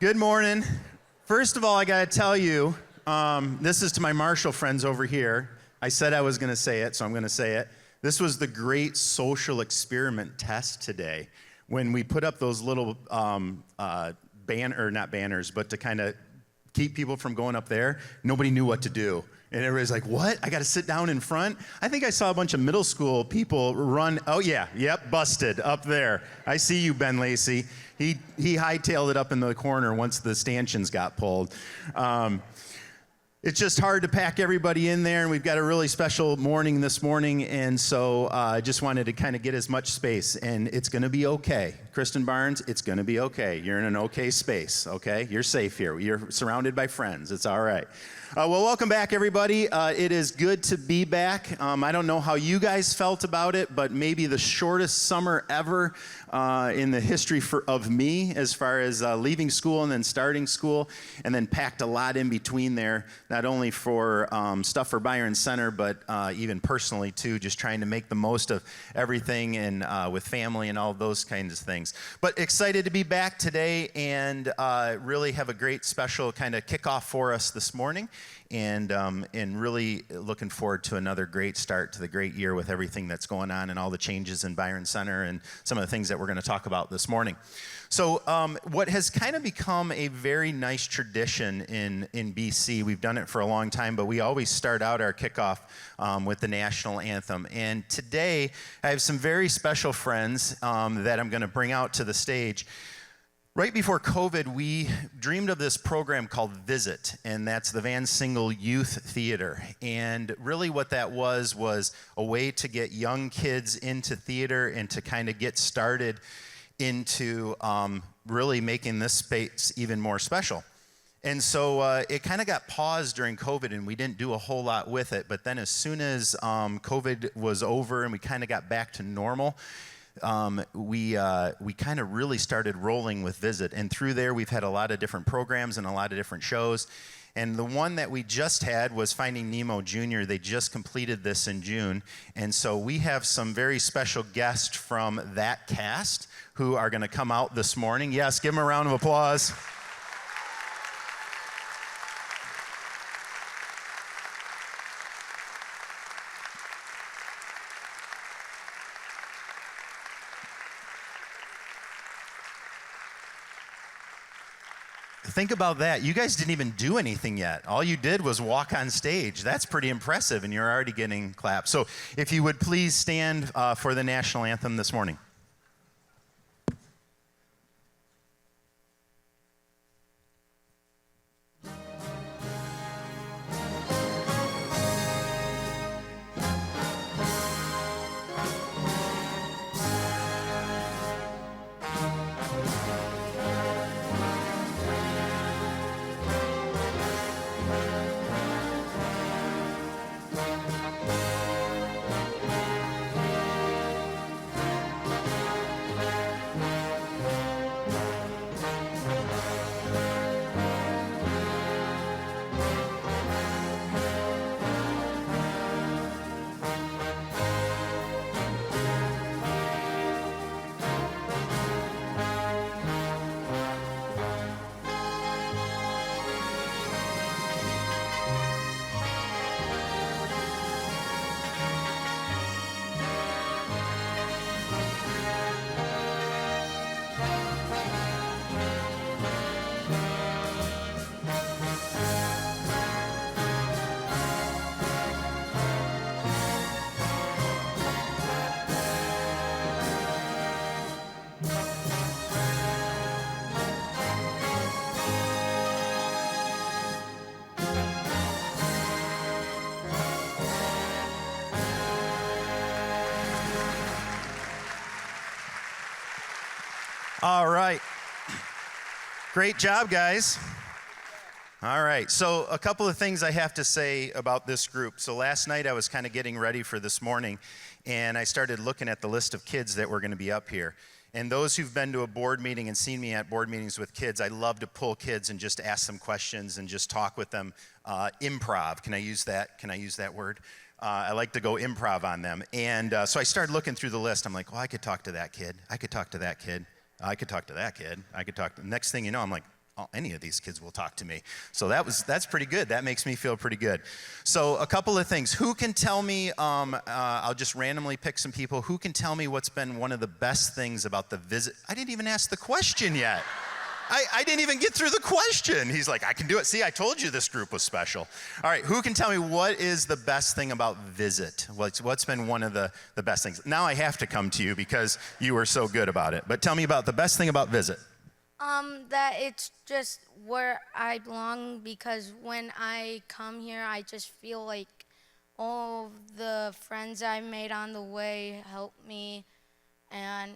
Good morning. First of all, I got to tell you, this is to my Marshall friends over here. I said I was going to say it, so I'm going to say it. This was the great social experiment test today when we put up those little not banners, but to kind of keep people from going up there. Nobody knew what to do. And everybody's like, what? I got to sit down in front? I think I saw a bunch of middle school people run. Oh, yeah. Yep, busted up there. I see you, Ben Lacey. He hightailed it up in the corner once the stanchions got pulled. It's just hard to pack everybody in there, and we've got a really special morning this morning, and so I just wanted to kind of get as much space, and it's going to be okay. Kristen Barnes, it's going to be okay. You're in an okay space, okay? You're safe here. You're surrounded by friends. It's all right. Well, welcome back, everybody. It is good to be back. I don't know how you guys felt about it, but maybe the shortest summer ever in the history of me as far as leaving school and then starting school, and then packed a lot in between there, not only for stuff for Byron Center, but even personally, too, just trying to make the most of everything and with family and all those kinds of things. But excited to be back today and really have a great special kind of kickoff for us this morning. And really looking forward to another great start to the great year with everything that's going on and all the changes in Byron Center and some of the things that we're going to talk about this morning. So what has kind of become a very nice tradition in BC, we've done it for a long time, but we always start out our kickoff with the national anthem. And today I have some very special friends that I'm going to bring out to the stage. Right before COVID, we dreamed of this program called Visit, and that's the Van Single Youth Theater. And really what that was a way to get young kids into theater and to kind of get started into really making this space even more special. And so it kind of got paused during COVID, and we didn't do a whole lot with it. But then as soon as COVID was over and we kind of got back to normal, we kind of really started rolling with Visit. And through there, we've had a lot of different programs and a lot of different shows. And the one that we just had was Finding Nemo Jr. They just completed this in June. And so we have some very special guests from that cast who are going to come out this morning. Yes, give them a round of applause. Think about that. You guys didn't even do anything yet. All you did was walk on stage. That's pretty impressive, and you're already getting claps. So if you would please stand for the national anthem this morning. All right. Great job, guys. All right. So a couple of things I have to say about this group. So last night I was kind of getting ready for this morning, and I started looking at the list of kids that were going to be up here. And those who've been to a board meeting and seen me at board meetings with kids, I love to pull kids and just ask them questions and just talk with them. Improv. Can I use that? Can I use that word? I like to go improv on them. And so I started looking through the list. I'm like, well, I could talk to that kid. I could talk to that kid. I could talk to that kid. I could talk to... Next thing you know, I'm like, any of these kids will talk to me. So that's pretty good. That makes me feel pretty good. So a couple of things. Who can tell me, I'll just randomly pick some people. Who can tell me what's been one of the best things about the visit? I didn't even ask the question yet. I didn't even get through the question. He's like, I can do it. See, I told you this group was special. All right, who can tell me what is the best thing about Visit? What's been one of the best things? Now I have to come to you because you were so good about it. But tell me about the best thing about Visit. That it's just where I belong, because when I come here, I just feel like all of the friends I made on the way helped me, and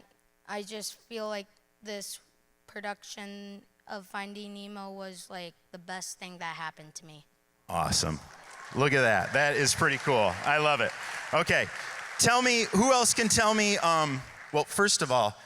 I just feel like this production of Finding Nemo was like the best thing that happened to me. Awesome. Look at that. That is pretty cool. I love it. Okay. Tell me, who else can tell me, well, first of all,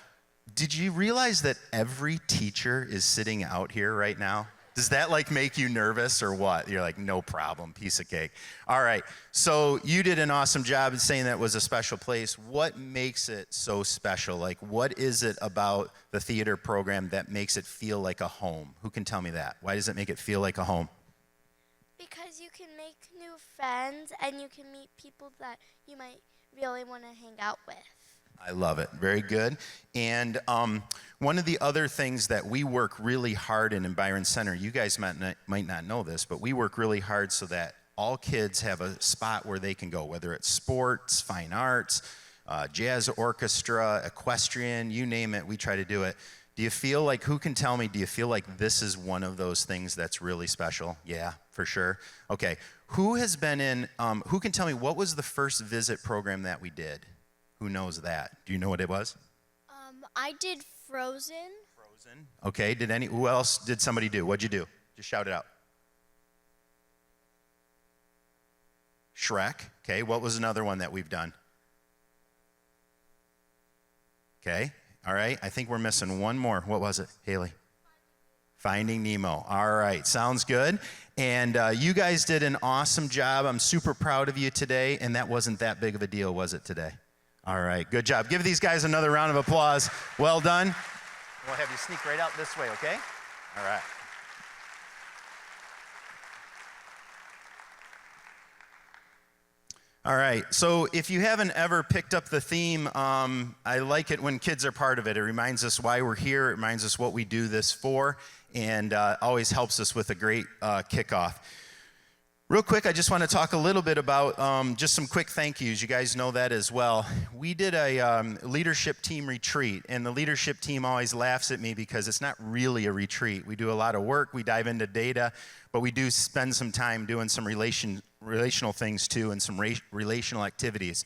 did you realize that every teacher is sitting out here right now? Does that like make you nervous or what? You're like, no problem, piece of cake. All right, so you did an awesome job in saying that was a special place. What makes it so special? Like, what is it about the theater program that makes it feel like a home? Who can tell me that? Why does it make it feel like a home? Because you can make new friends and you can meet people that you might really want to hang out with. I love it. Very good. And one of the other things that we work really hard in Byron Center, you guys might not know this, but we work really hard so that all kids have a spot where they can go, whether it's sports, fine arts, jazz orchestra, equestrian, you name it, we try to do it. Do you feel like, who can tell me, do you feel like this is one of those things that's really special? Yeah, for sure. Okay. Who has been in, who can tell me what was the first Visit program that we did? Who knows that? Do you know what it was? I did Frozen. Frozen. Okay. Who else did somebody do? What'd you do? Just shout it out. Shrek. Okay. What was another one that we've done? Okay. All right. I think we're missing one more. What was it, Haley? Finding Nemo. All right. Sounds good. And you guys did an awesome job. I'm super proud of you today. And that wasn't that big of a deal, was it, today? All right, good job. Give these guys another round of applause. Well done. We'll have you sneak right out this way, okay? All right. All right, so if you haven't ever picked up the theme, I like it when kids are part of it. It reminds us why we're here. It reminds us what we do this for, and always helps us with a great kickoff. Real quick, I just want to talk a little bit about just some quick thank yous. You guys know that as well. We did a leadership team retreat, and the leadership team always laughs at me because it's not really a retreat. We do a lot of work, we dive into data, but we do spend some time doing some relational things too, and some relational activities.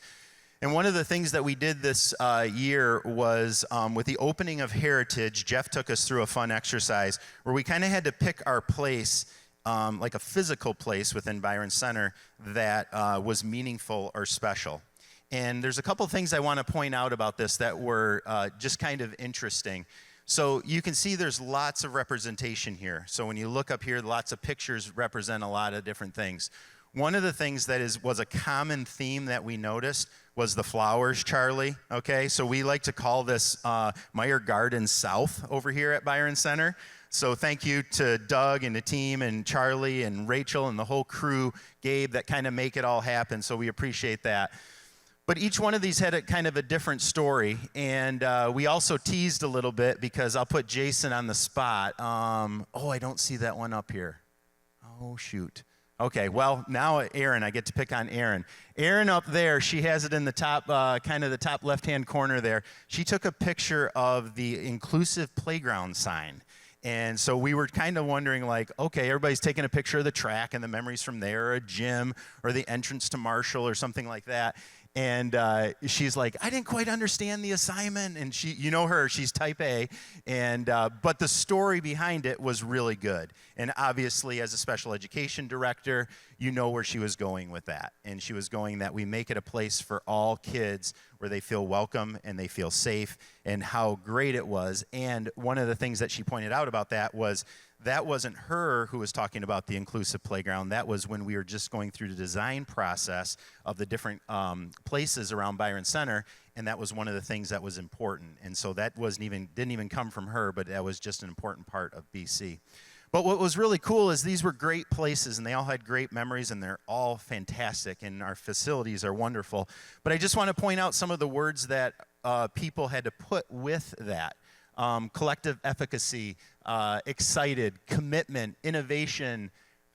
And one of the things that we did this year was with the opening of Heritage, Jeff took us through a fun exercise where we kind of had to pick our place, like a physical place within Byron Center that was meaningful or special. And there's a couple things I want to point out about this that were just kind of interesting. So you can see there's lots of representation here. So when you look up here, lots of pictures represent a lot of different things. One of the things that was a common theme that we noticed was the flowers, Charlie, okay? So we like to call this Meyer Garden South over here at Byron Center. So thank you to Doug and the team and Charlie and Rachel and the whole crew, Gabe, that kind of make it all happen. So we appreciate that. But each one of these had a kind of a different story. And we also teased a little bit because I'll put Jason on the spot. Oh, I don't see that one up here. Oh, shoot. Okay, well, now Erin, I get to pick on Erin. Erin up there, she has it in the top, kind of the top left-hand corner there. She took a picture of the inclusive playground sign. And so we were kind of wondering, like, okay, everybody's taking a picture of the track and the memories from there, or a gym, or the entrance to Marshall, or something like that. And she's like, I didn't quite understand the assignment. And she, you know her, she's type A. And but the story behind it was really good. And obviously, as a special education director, you know where she was going with that. And she was going that we make it a place for all kids where they feel welcome and they feel safe, and how great it was. And one of the things that she pointed out about that was that wasn't her who was talking about the inclusive playground. That was when we were just going through the design process of the different places around Byron Center, and that was one of the things that was important. And so that didn't even come from her, but that was just an important part of BC. But what was really cool is these were great places, and they all had great memories, and they're all fantastic, and our facilities are wonderful. But I just want to point out some of the words that people had to put with that. Collective efficacy, excited, commitment, innovation,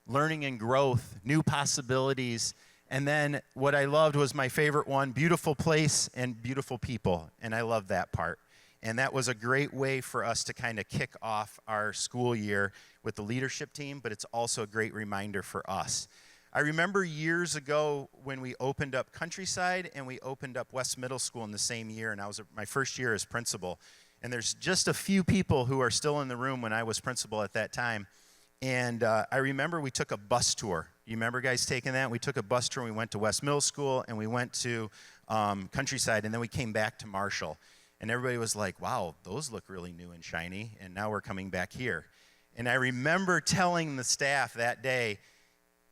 learning and growth, new possibilities. And then what I loved was my favorite one, beautiful place and beautiful people. And I love that part. And that was a great way for us to kind of kick off our school year with the leadership team, but it's also a great reminder for us. I remember years ago when we opened up Countryside and we opened up West Middle School in the same year, and I was my first year as principal. And there's just a few people who are still in the room when I was principal at that time. And I remember we took a bus tour. You remember guys taking that? We took a bus tour and we went to West Middle School and we went to Countryside, and then we came back to Marshall. And everybody was like, wow, those look really new and shiny, and now we're coming back here. And I remember telling the staff that day,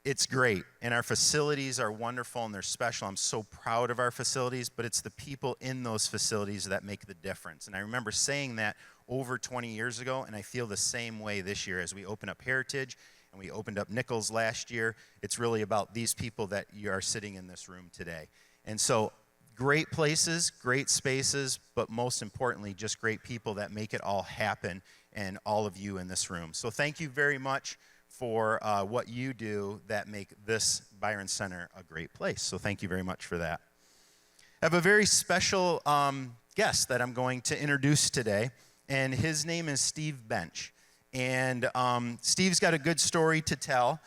it's great, and our facilities are wonderful and they're special. I'm so proud of our facilities, but it's the people in those facilities that make the difference. And I remember saying that over 20 years ago, and I feel the same way this year as we open up Heritage and we opened up Nichols last year. It's really about these people that you are sitting in this room today. And so great places, great spaces, but most importantly, just great people that make it all happen, and all of you in this room. So thank you very much for what you do that make this Byron Center a great place. So thank you very much for that. I have a very special guest that I'm going to introduce today, and his name is Steve Bench. And Steve's got a good story to tell.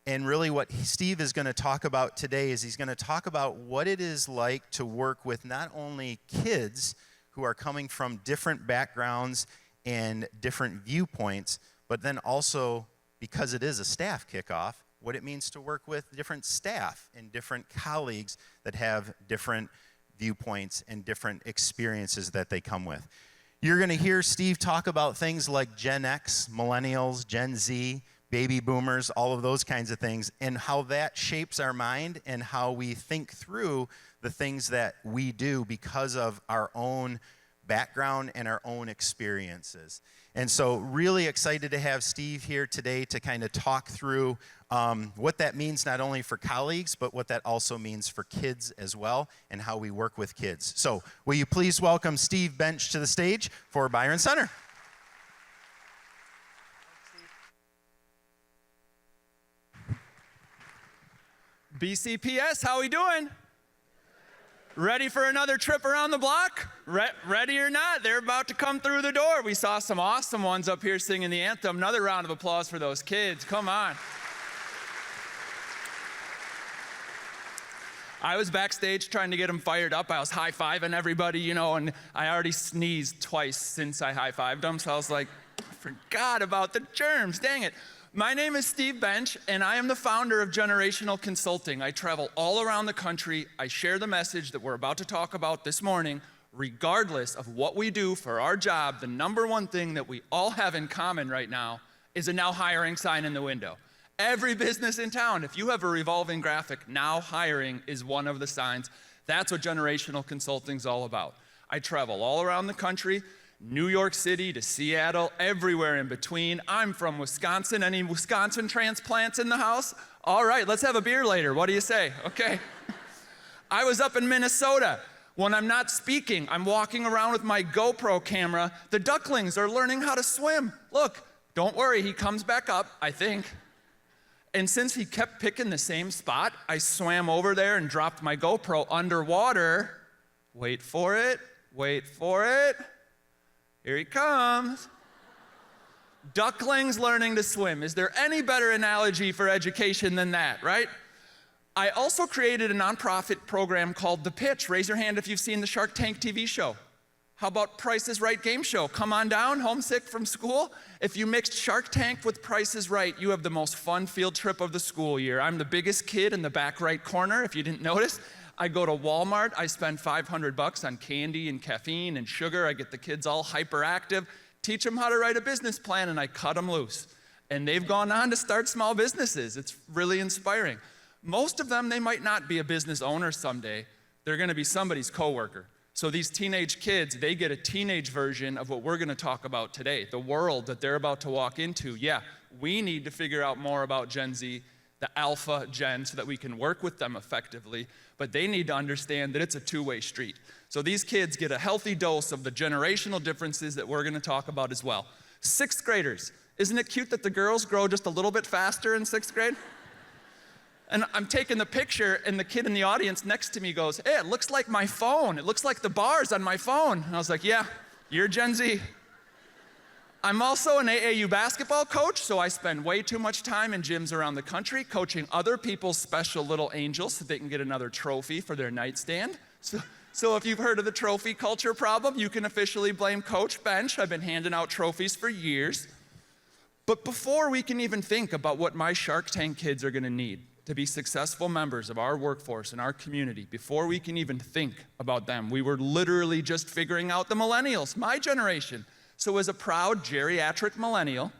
And really what Steve is going to talk about today is he's going to talk about what it is like to work with not only kids who are coming from different backgrounds and different viewpoints, but then also, because it is a staff kickoff, what it means to work with different staff and different colleagues that have different viewpoints and different experiences that they come with. You're going to hear Steve talk about things like Gen X, Millennials, Gen Z, baby boomers, all of those kinds of things, and how that shapes our mind and how we think through the things that we do because of our own background and our own experiences. And so really excited to have Steve here today to kind of talk through what that means not only for colleagues, but what that also means for kids as well, and how we work with kids. So will you please welcome Steve Bench to the stage for Byron Center. BCPS, how we doing? Ready for another trip around the block? Ready or not, they're about to come through the door. We saw some awesome ones up here singing the anthem. Another round of applause for those kids. Come on. I was backstage trying to get them fired up. I was high-fiving everybody, you know, and I already sneezed twice since I high-fived them, so I was like, I forgot about the germs, dang it. My name is Steve Bench, and I am the founder of Generational Consulting. I travel all around the country. I share the message that we're about to talk about this morning. Regardless of what we do for our job, the number one thing that we all have in common right now is a now hiring sign in the window. Every business in town, if you have a revolving graphic, now hiring is one of the signs. That's what Generational Consulting is all about. I travel all around the country, New York City to Seattle, everywhere in between. I'm from Wisconsin. Any Wisconsin transplants in the house? All right, let's have a beer later. What do you say? Okay. I was up in Minnesota. When I'm not speaking, I'm walking around with my GoPro camera. The ducklings are learning how to swim. Look, don't worry, he comes back up, I think. And since he kept picking the same spot, I swam over there and dropped my GoPro underwater. Wait for it, wait for it. Here he comes. Ducklings learning to swim. Is there any better analogy for education than that, right? I also created a nonprofit program called The Pitch. Raise your hand if you've seen the Shark Tank TV show. How about Price is Right game show? Come on down, homesick from school? If you mixed Shark Tank with Price is Right, you have the most fun field trip of the school year. I'm the biggest kid in the back right corner, if you didn't notice. I go to Walmart, I spend $500 on candy and caffeine and sugar. I get the kids all hyperactive, teach them how to write a business plan, and I cut them loose. and they've gone on to start small businesses. It's really inspiring. Most of them, they might not be a business owner someday. They're gonna be somebody's coworker. So these teenage kids, they get a teenage version of what we're gonna talk about today, the world that they're about to walk into. Yeah, we need to figure out more about Gen Z, the alpha gen, so that we can work with them effectively, but they need to understand that it's a two-way street. So these kids get a healthy dose of the generational differences that we're gonna talk about as well. 6th graders, isn't it cute that the girls grow just a little bit faster in 6th grade? And I'm taking the picture, and the kid in the audience next to me goes, hey, it looks like my phone. It looks like the bars on my phone. And I was like, yeah, you're Gen Z. I'm also an AAU basketball coach, so I spend way too much time in gyms around the country coaching other people's special little angels so they can get another trophy for their nightstand. So if you've heard of the trophy culture problem, you can officially blame Coach Bench. I've been handing out trophies for years. But before we can even think about what my Shark Tank kids are gonna need to be successful members of our workforce and our community, before we can even think about them, we were literally just figuring out the millennials, my generation. So as a proud geriatric millennial,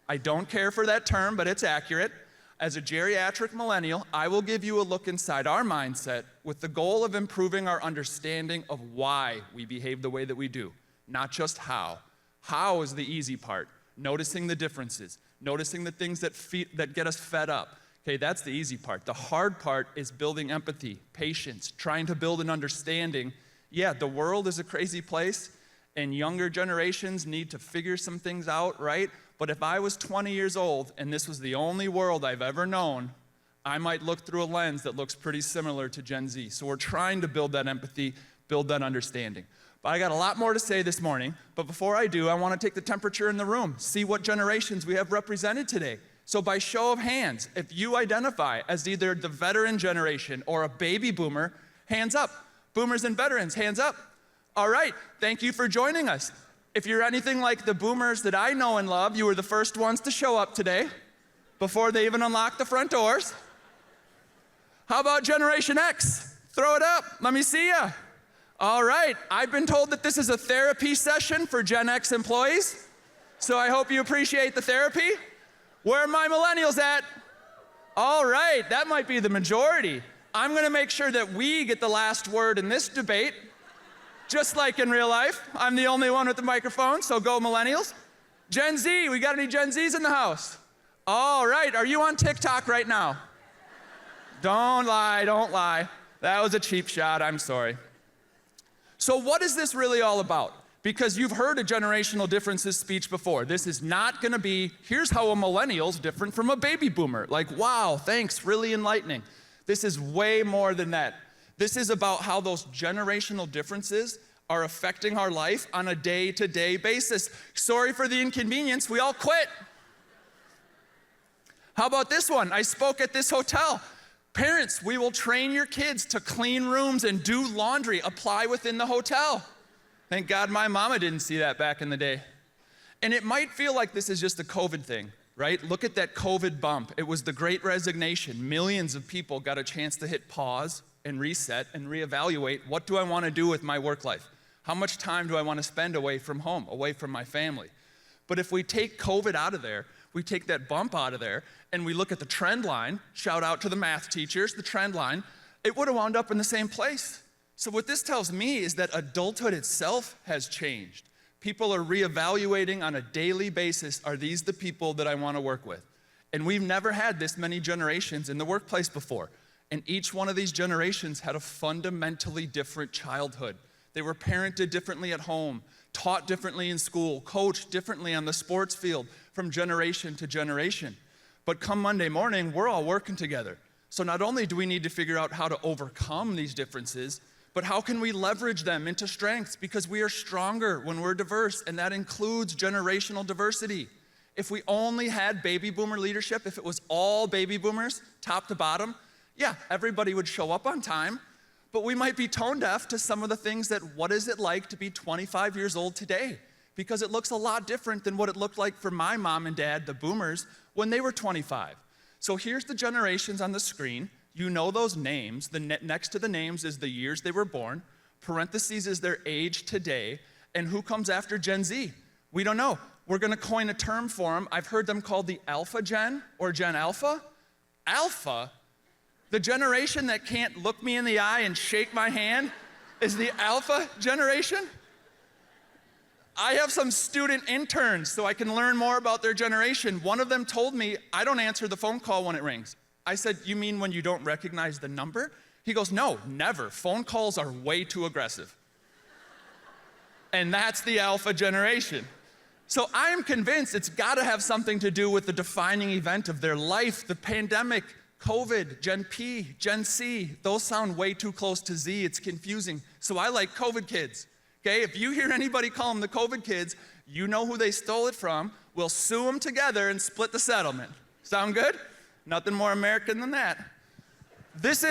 I don't care for that term, but it's accurate. As a geriatric millennial, I will give you a look inside our mindset with the goal of improving our understanding of why we behave the way that we do, not just how. How is the easy part, noticing the differences, noticing the things that get us fed up. Okay, that's the easy part. The hard part is building empathy, patience, trying to build an understanding. Yeah, the world is a crazy place, and younger generations need to figure some things out, right? But if I was 20 years old and this was the only world I've ever known, I might look through a lens that looks pretty similar to Gen Z. So we're trying to build that empathy, build that understanding. But I got a lot more to say this morning, but before I do, I want to take the temperature in the room, see what generations we have represented today. So by show of hands, if you identify as either the veteran generation or a baby boomer, hands up. Boomers and veterans, hands up. All right, thank you for joining us. If you're anything like the boomers that I know and love, you were the first ones to show up today before they even unlocked the front doors. How about Generation X? Throw it up, let me see ya. All right, I've been told that this is a therapy session for Gen X employees, so I hope you appreciate the therapy. Where are my millennials at? All right, that might be the majority. I'm gonna make sure that we get the last word in this debate, just like in real life. I'm the only one with the microphone, so go millennials. Gen Z, we got any Gen Zs in the house? All right, are you on TikTok right now? Don't lie, don't lie. That was a cheap shot, I'm sorry. So what is this really all about? Because you've heard a generational differences speech before. This is not gonna be, here's how a millennial's different from a baby boomer. Like, wow, thanks, really enlightening. This is way more than that. This is about how those generational differences are affecting our life on a day-to-day basis. Sorry for the inconvenience, we all quit. How about this one? I spoke at this hotel. Parents, we will train your kids to clean rooms and do laundry, apply within the hotel. Thank God my mama didn't see that back in the day. And it might feel like this is just a COVID thing, right? Look at that COVID bump. It was the Great Resignation. Millions of people got a chance to hit pause and reset and reevaluate, what do I want to do with my work life? How much time do I want to spend away from home, away from my family? But if we take COVID out of there, we take that bump out of there, and we look at the trend line, shout out to the math teachers, the trend line, it would have wound up in the same place. So what this tells me is that adulthood itself has changed. People are reevaluating on a daily basis, are these the people that I want to work with? And we've never had this many generations in the workplace before. And each one of these generations had a fundamentally different childhood. They were parented differently at home, taught differently in school, coached differently on the sports field from generation to generation. But come Monday morning, we're all working together. So not only do we need to figure out how to overcome these differences, but how can we leverage them into strengths? Because we are stronger when we're diverse, and that includes generational diversity. If we only had baby boomer leadership, if it was all baby boomers, top to bottom, yeah, everybody would show up on time, but we might be tone deaf to some of the things that, what is it like to be 25 years old today? Because it looks a lot different than what it looked like for my mom and dad, the boomers, when they were 25. So here's the generations on the screen. You know those names. Next to the names is the years they were born. Parentheses is their age today. And who comes after Gen Z? We don't know. We're gonna coin a term for them. I've heard them called the Alpha Gen or Gen Alpha. Alpha? The generation that can't look me in the eye and shake my hand is the Alpha generation? I have some student interns so I can learn more about their generation. One of them told me, I don't answer the phone call when it rings. I said, you mean when you don't recognize the number? He goes, no, never. Phone calls are way too aggressive. And that's the Alpha generation. So I am convinced it's gotta have something to do with the defining event of their life, the pandemic, COVID, Gen P, Gen C. Those sound way too close to Z, it's confusing. So I like COVID kids, okay? If you hear anybody call them the COVID kids, you know who they stole it from. We'll sue them together and split the settlement. Sound good? Nothing more American than that. This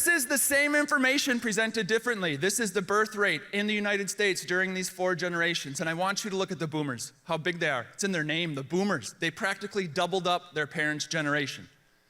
is the same information presented differently. This is the birth rate in the United States during these 4 generations. And I want you to look at the boomers, how big they are. It's in their name, the boomers. They practically doubled up their parents' generation.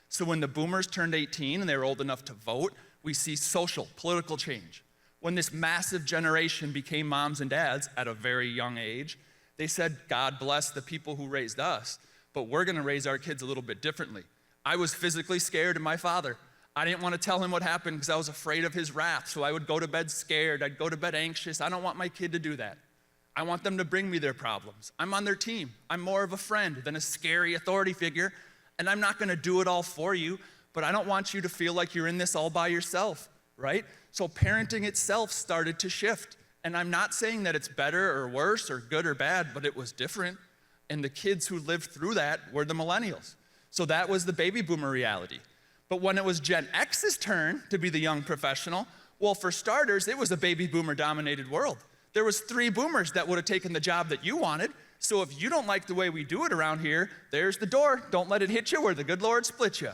So when the boomers turned 18 and they were old enough to vote, we see social, political change. When this massive generation became moms and dads at a very young age, they said, God bless the people who raised us, but we're gonna raise our kids a little bit differently. I was physically scared of my father. I didn't want to tell him what happened because I was afraid of his wrath, so I would go to bed scared, I'd go to bed anxious. I don't want my kid to do that. I want them to bring me their problems. I'm on their team. I'm more of a friend than a scary authority figure, and I'm not gonna do it all for you, but I don't want you to feel like you're in this all by yourself, right? So parenting itself started to shift, and I'm not saying that it's better or worse or good or bad, but it was different, and the kids who lived through that were the millennials. So that was the baby boomer reality. But when it was Gen X's turn to be the young professional, well, for starters, it was a baby boomer dominated world. There was 3 boomers that would have taken the job that you wanted. So if you don't like the way we do it around here, there's the door. Don't let it hit you where the good Lord split you.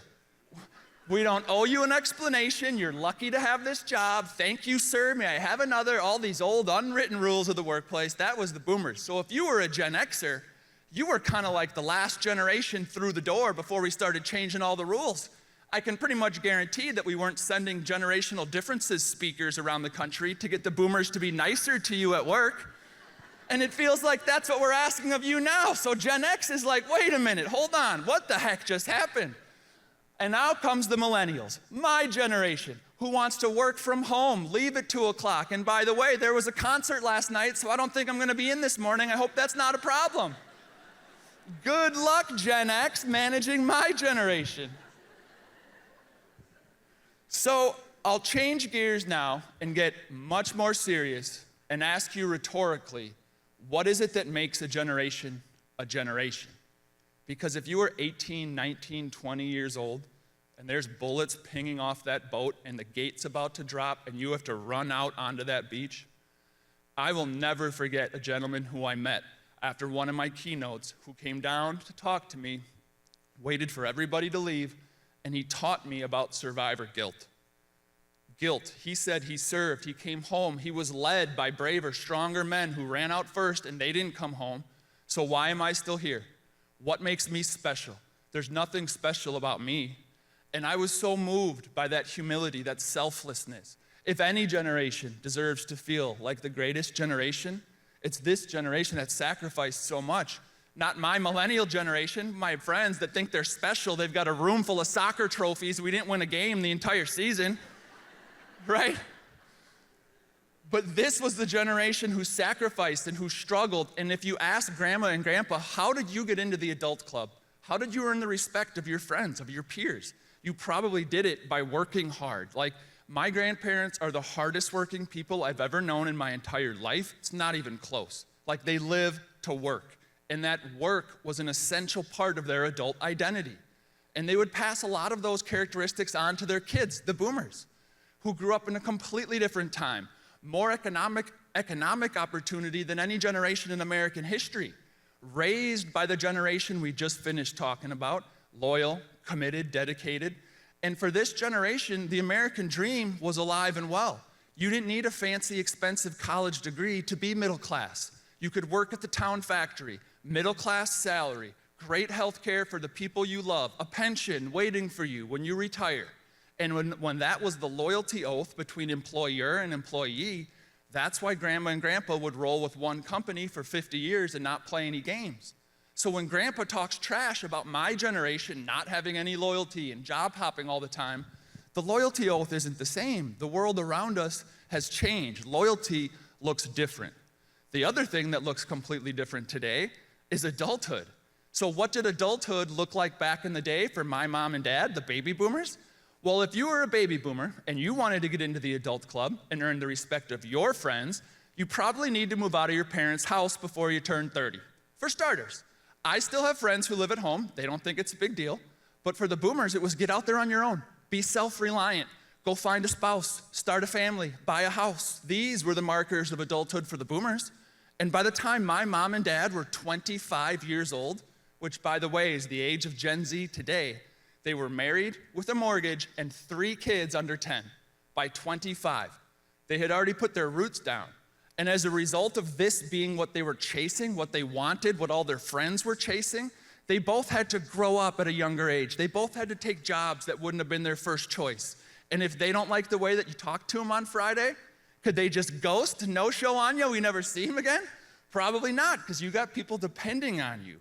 We don't owe you an explanation. You're lucky to have this job. Thank you, sir. May I have another? All these old unwritten rules of the workplace. That was the boomers. So if you were a Gen Xer, you were kind of like the last generation through the door before we started changing all the rules. I can pretty much guarantee that we weren't sending generational differences speakers around the country to get the boomers to be nicer to you at work. And it feels like that's what we're asking of you now. So Gen X is like, wait a minute, hold on, what the heck just happened? And now comes the millennials, my generation, who wants to work from home, leave at 2 o'clock. And by the way, there was a concert last night, so I don't think I'm gonna be in this morning. I hope that's not a problem. Good luck, Gen X, managing my generation. So I'll change gears now and get much more serious and ask you rhetorically, what is it that makes a generation a generation? Because if you are 18, 19, 20 years old, and there's bullets pinging off that boat and the gate's about to drop and you have to run out onto that beach, I will never forget a gentleman who I met after one of my keynotes who came down to talk to me, waited for everybody to leave, and he taught me about survivor guilt. Guilt. He said he served, he came home, he was led by braver, stronger men who ran out first and they didn't come home. So why am I still here? What makes me special? There's nothing special about me. And I was so moved by that humility, that selflessness. If any generation deserves to feel like the greatest generation, it's this generation that sacrificed so much. Not my millennial generation, my friends that think they're special. They've got a room full of soccer trophies. We didn't win a game the entire season, right? But this was the generation who sacrificed and who struggled. And if you ask grandma and grandpa, how did you get into the adult club? How did you earn the respect of your friends, of your peers? You probably did it by working hard. Like, my grandparents are the hardest working people I've ever known in my entire life. It's not even close. Like, they live to work. And that work was an essential part of their adult identity. And they would pass a lot of those characteristics on to their kids, the boomers, who grew up in a completely different time, more economic opportunity than any generation in American history, raised by the generation we just finished talking about, loyal, committed, dedicated. And for this generation, the American dream was alive and well. You didn't need a fancy, expensive college degree to be middle class. You could work at the town factory, middle class salary, great health care for the people you love, a pension waiting for you when you retire. And when that was the loyalty oath between employer and employee, That's why Grandma and Grandpa would roll with one company for 50 years and not play any games. So when Grandpa talks trash about my generation not having any loyalty and job hopping all the time, the loyalty oath isn't the same. The world around us has changed. Loyalty looks different. The other thing that looks completely different today is adulthood. So what did adulthood look like back in the day for my mom and dad, the baby boomers? Well, if you were a baby boomer and you wanted to get into the adult club and earn the respect of your friends, you probably need to move out of your parents' house before you turn 30. For starters, I still have friends who live at home. They don't think it's a big deal. But for the boomers, it was get out there on your own. Be self-reliant. Go find a spouse. Start a family. Buy a house. These were the markers of adulthood for the boomers. And by the time my mom and dad were 25 years old, which, by the way, is the age of Gen Z today, they were married with a mortgage and 3 kids under 10. By 25, they had already put their roots down. And as a result of this being what they were chasing, what they wanted, what all their friends were chasing, they both had to grow up at a younger age. They both had to take jobs that wouldn't have been their first choice. And if they don't like the way that you talk to them on Friday, could they just ghost, no show on you, we never see him again? Probably not, because you got people depending on you.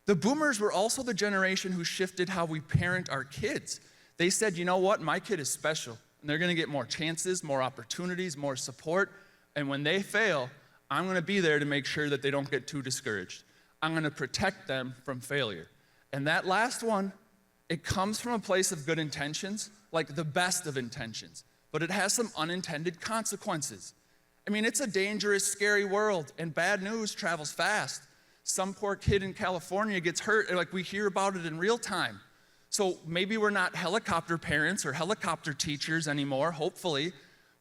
The boomers were also the generation who shifted how we parent our kids. They said, you know what, my kid is special, and they're gonna get more chances, more opportunities, more support, and when they fail, I'm gonna be there to make sure that they don't get too discouraged. I'm gonna protect them from failure. And that last one, it comes from a place of good intentions, like the best of intentions, but it has some unintended consequences. I mean, it's a dangerous, scary world, and bad news travels fast. Some poor kid in California gets hurt, and like we hear about it in real time. So maybe we're not helicopter parents or helicopter teachers anymore, hopefully,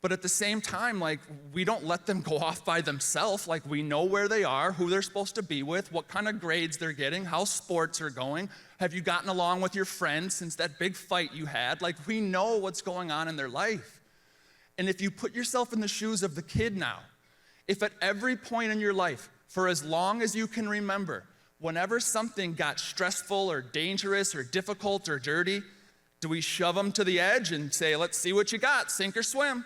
but at the same time, like, we don't let them go off by themselves. Like, we know where they are, who they're supposed to be with, what kind of grades they're getting, how sports are going. Have you gotten along with your friends since that big fight you had? Like, we know what's going on in their life. And if you put yourself in the shoes of the kid now, if at every point in your life, for as long as you can remember, whenever something got stressful or dangerous or difficult or dirty, do we shove them to the edge and say, let's see what you got, sink or swim?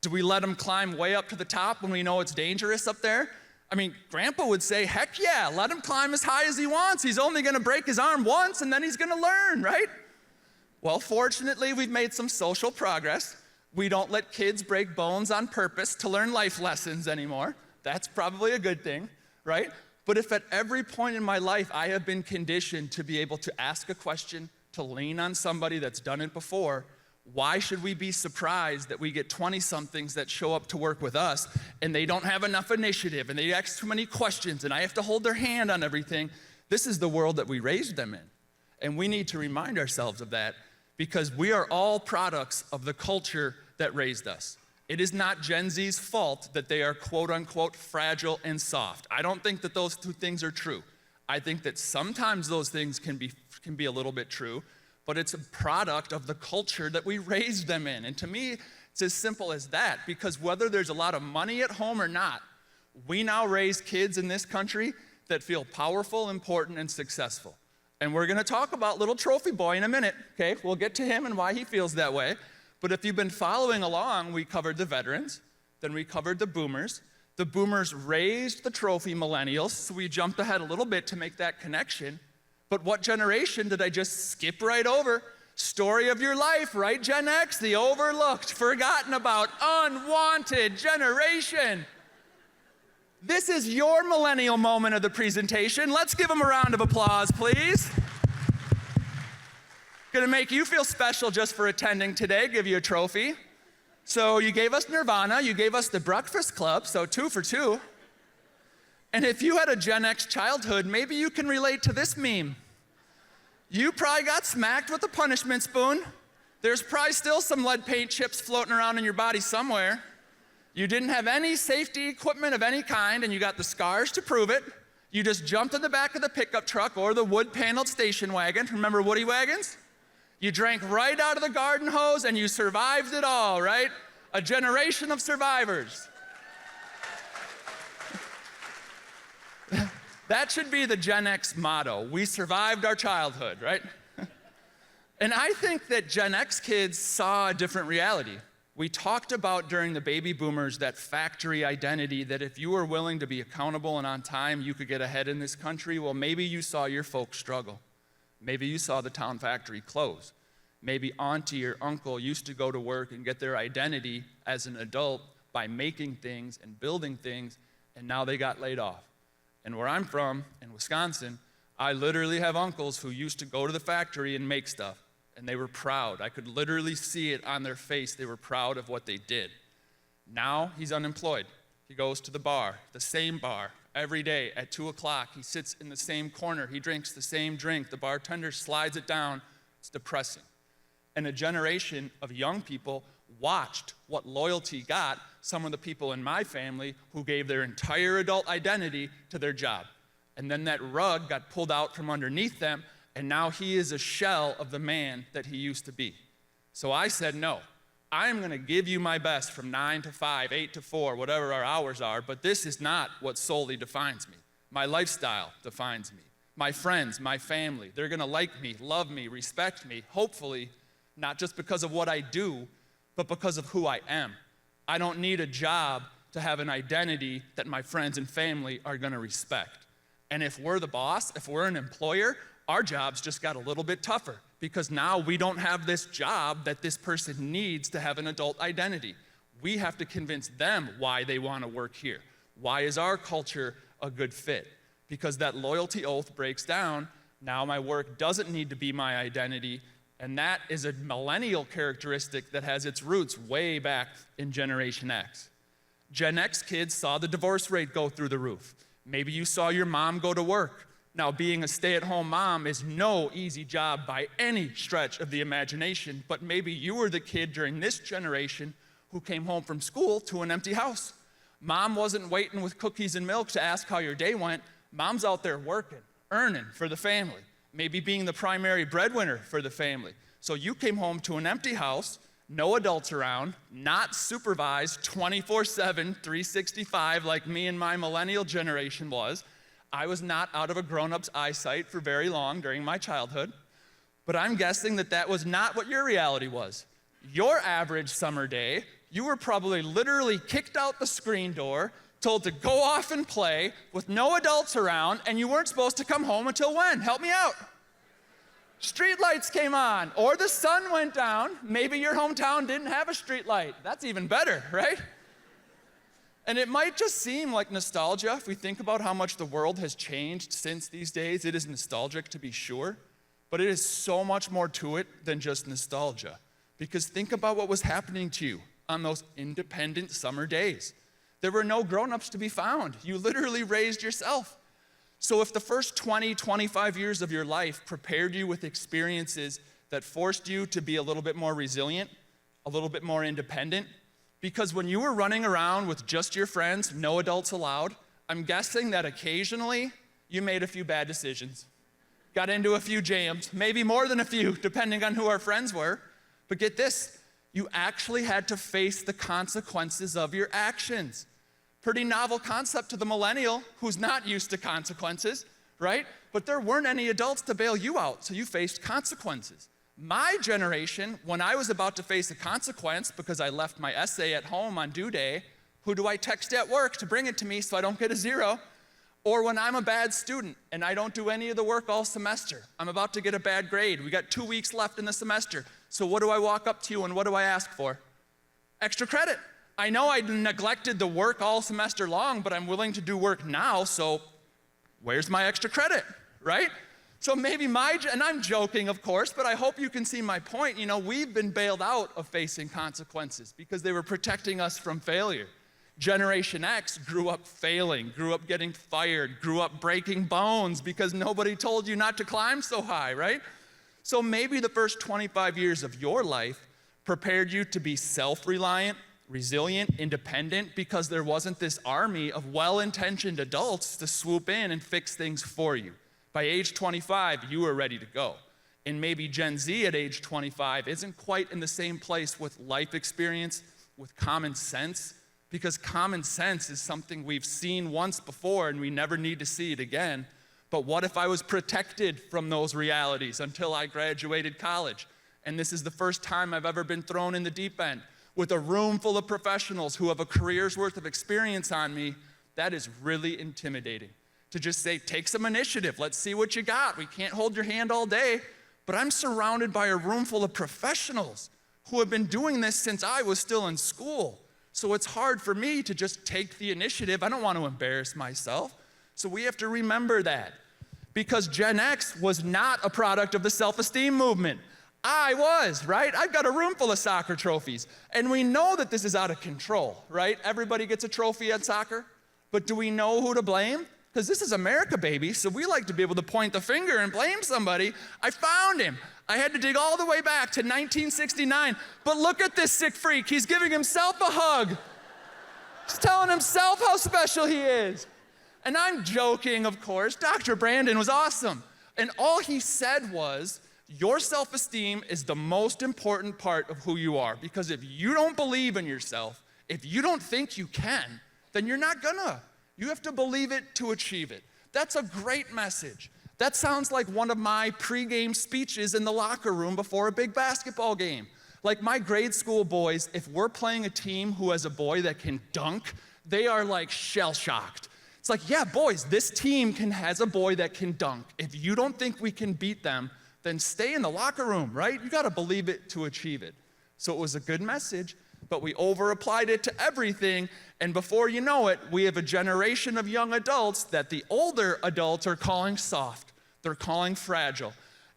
Do we let them climb way up to the top when we know it's dangerous up there? I mean, Grandpa would say, heck yeah, let him climb as high as he wants. He's only gonna break his arm once and then he's gonna learn, right? Well, fortunately, we've made some social progress. We don't let kids break bones on purpose to learn life lessons anymore. That's probably a good thing, right? But if at every point in my life I have been conditioned to be able to ask a question, to lean on somebody that's done it before, why should we be surprised that we get 20-somethings that show up to work with us and they don't have enough initiative and they ask too many questions and I have to hold their hand on everything? This is the world that we raised them in. And we need to remind ourselves of that because we are all products of the culture that raised us. It is not Gen Z's fault that they are quote unquote fragile and soft. I don't think that those two things are true. I think that sometimes those things can be a little bit true, but it's a product of the culture that we raised them in. And to me, it's as simple as that, because whether there's a lot of money at home or not, we now raise kids in this country that feel powerful, important, and successful. And we're gonna talk about little trophy boy in a minute, okay? We'll get to him and why he feels that way. But if you've been following along, we covered the veterans, then we covered the boomers. The boomers raised the trophy millennials, so we jumped ahead a little bit to make that connection. But what generation did I just skip right over? Story of your life, right, Gen X? The overlooked, forgotten about, unwanted generation. This is your millennial moment of the presentation. Let's give them a round of applause, please. Gonna make you feel special just for attending today, give you a trophy. So you gave us Nirvana, you gave us the Breakfast Club, so 2 for 2. And if you had a Gen X childhood, maybe you can relate to this meme. You probably got smacked with a punishment spoon. There's probably still some lead paint chips floating around in your body somewhere. You didn't have any safety equipment of any kind, and you got the scars to prove it. You just jumped in the back of the pickup truck or the wood-paneled station wagon. Remember woody wagons? You drank right out of the garden hose, and you survived it all, right? A generation of survivors. That should be the Gen X motto. We survived our childhood, right? And I think that Gen X kids saw a different reality. We talked about during the baby boomers that factory identity, that if you were willing to be accountable and on time, you could get ahead in this country. Well, maybe you saw your folks struggle. Maybe you saw the town factory close. Maybe auntie or uncle used to go to work and get their identity as an adult by making things and building things, and now they got laid off. And where I'm from, in Wisconsin, I literally have uncles who used to go to the factory and make stuff, and they were proud. I could literally see it on their face. They were proud of what they did. Now he's unemployed. He goes to the bar, the same bar, every day at 2 o'clock. He sits in the same corner. He drinks the same drink. The bartender slides it down. It's depressing. And a generation of young people watched what loyalty got some of the people in my family who gave their entire adult identity to their job. And then that rug got pulled out from underneath them, and now he is a shell of the man that he used to be. So I said, no, I'm going to give you my best from 9 to 5, 8 to 4, whatever our hours are, but this is not what solely defines me. My lifestyle defines me. My friends, my family, they're going to like me, love me, respect me, hopefully, not just because of what I do, but because of who I am. I don't need a job to have an identity that my friends and family are going to respect. And if we're the boss, if we're an employer, our jobs just got a little bit tougher because now we don't have this job that this person needs to have an adult identity. We have to convince them why they want to work here. Why is our culture a good fit? Because that loyalty oath breaks down. Now my work doesn't need to be my identity, and that is a millennial characteristic that has its roots way back in Generation X. Gen X kids saw the divorce rate go through the roof. Maybe you saw your mom go to work. Now, being a stay-at-home mom is no easy job by any stretch of the imagination, but maybe you were the kid during this generation who came home from school to an empty house. Mom wasn't waiting with cookies and milk to ask how your day went. Mom's out there working, earning for the family, maybe being the primary breadwinner for the family. So you came home to an empty house, no adults around, not supervised 24/7, 365 like me and my millennial generation was. I was not out of a grown-up's eyesight for very long during my childhood, but I'm guessing that that was not what your reality was. Your average summer day, you were probably literally kicked out the screen door, told to go off and play with no adults around, and you weren't supposed to come home until when? Help me out. Street lights came on, or the sun went down. Maybe your hometown didn't have a street light. That's even better, right? And it might just seem like nostalgia if we think about how much the world has changed since these days. It is nostalgic to be sure, but it is so much more to it than just nostalgia. Because think about what was happening to you on those independent summer days. There were no grown-ups to be found. You literally raised yourself. So if the first 20, 25 years of your life prepared you with experiences that forced you to be a little bit more resilient, a little bit more independent, because when you were running around with just your friends, no adults allowed, I'm guessing that occasionally you made a few bad decisions. Got into a few jams, maybe more than a few, depending on who our friends were. But get this, you actually had to face the consequences of your actions. Pretty novel concept to the millennial who's not used to consequences, right? But there weren't any adults to bail you out, so you faced consequences. My generation, when I was about to face a consequence because I left my essay at home on due day, who do I text at work to bring it to me so I don't get a 0? Or when I'm a bad student and I don't do any of the work all semester, I'm about to get a bad grade. We got 2 weeks left in the semester. So what do I walk up to you and what do I ask for? Extra credit. I know I neglected the work all semester long, but I'm willing to do work now, so where's my extra credit, right? So maybe and I'm joking, of course, but I hope you can see my point. You know, we've been bailed out of facing consequences because they were protecting us from failure. Generation X grew up failing, grew up getting fired, grew up breaking bones because nobody told you not to climb so high, right? So maybe the first 25 years of your life prepared you to be self-reliant, resilient, independent, because there wasn't this army of well-intentioned adults to swoop in and fix things for you. By age 25, you were ready to go. And maybe Gen Z at age 25 isn't quite in the same place with life experience, with common sense, because common sense is something we've seen once before and we never need to see it again. But what if I was protected from those realities until I graduated college? And this is the first time I've ever been thrown in the deep end. with a room full of professionals who have a career's worth of experience on me, that is really intimidating. To just say, take some initiative, let's see what you got. We can't hold your hand all day, but I'm surrounded by a room full of professionals who have been doing this since I was still in school. So it's hard for me to just take the initiative. I don't want to embarrass myself. So we have to remember that. Because Gen X was not a product of the self-esteem movement. I was, right? I've got a room full of soccer trophies. And we know that this is out of control, right? Everybody gets a trophy at soccer. But do we know who to blame? Because this is America, baby, so we like to be able to point the finger and blame somebody. I found him. I had to dig all the way back to 1969. But look at this sick freak. He's giving himself a hug. He's telling himself how special he is. And I'm joking, of course. Dr. Brandon was awesome. And all he said was, your self-esteem is the most important part of who you are. Because if you don't believe in yourself, if you don't think you can, then you're not gonna. You have to believe it to achieve it. That's a great message. That sounds like one of my pregame speeches in the locker room before a big basketball game. Like my grade school boys, if we're playing a team who has a boy that can dunk, they are like shell-shocked. It's like, yeah, boys, this team has a boy that can dunk. If you don't think we can beat them, then stay in the locker room, right? You gotta believe it to achieve it. So it was a good message, but we over-applied it to everything, and before you know it, we have a generation of young adults that the older adults are calling soft. They're calling fragile.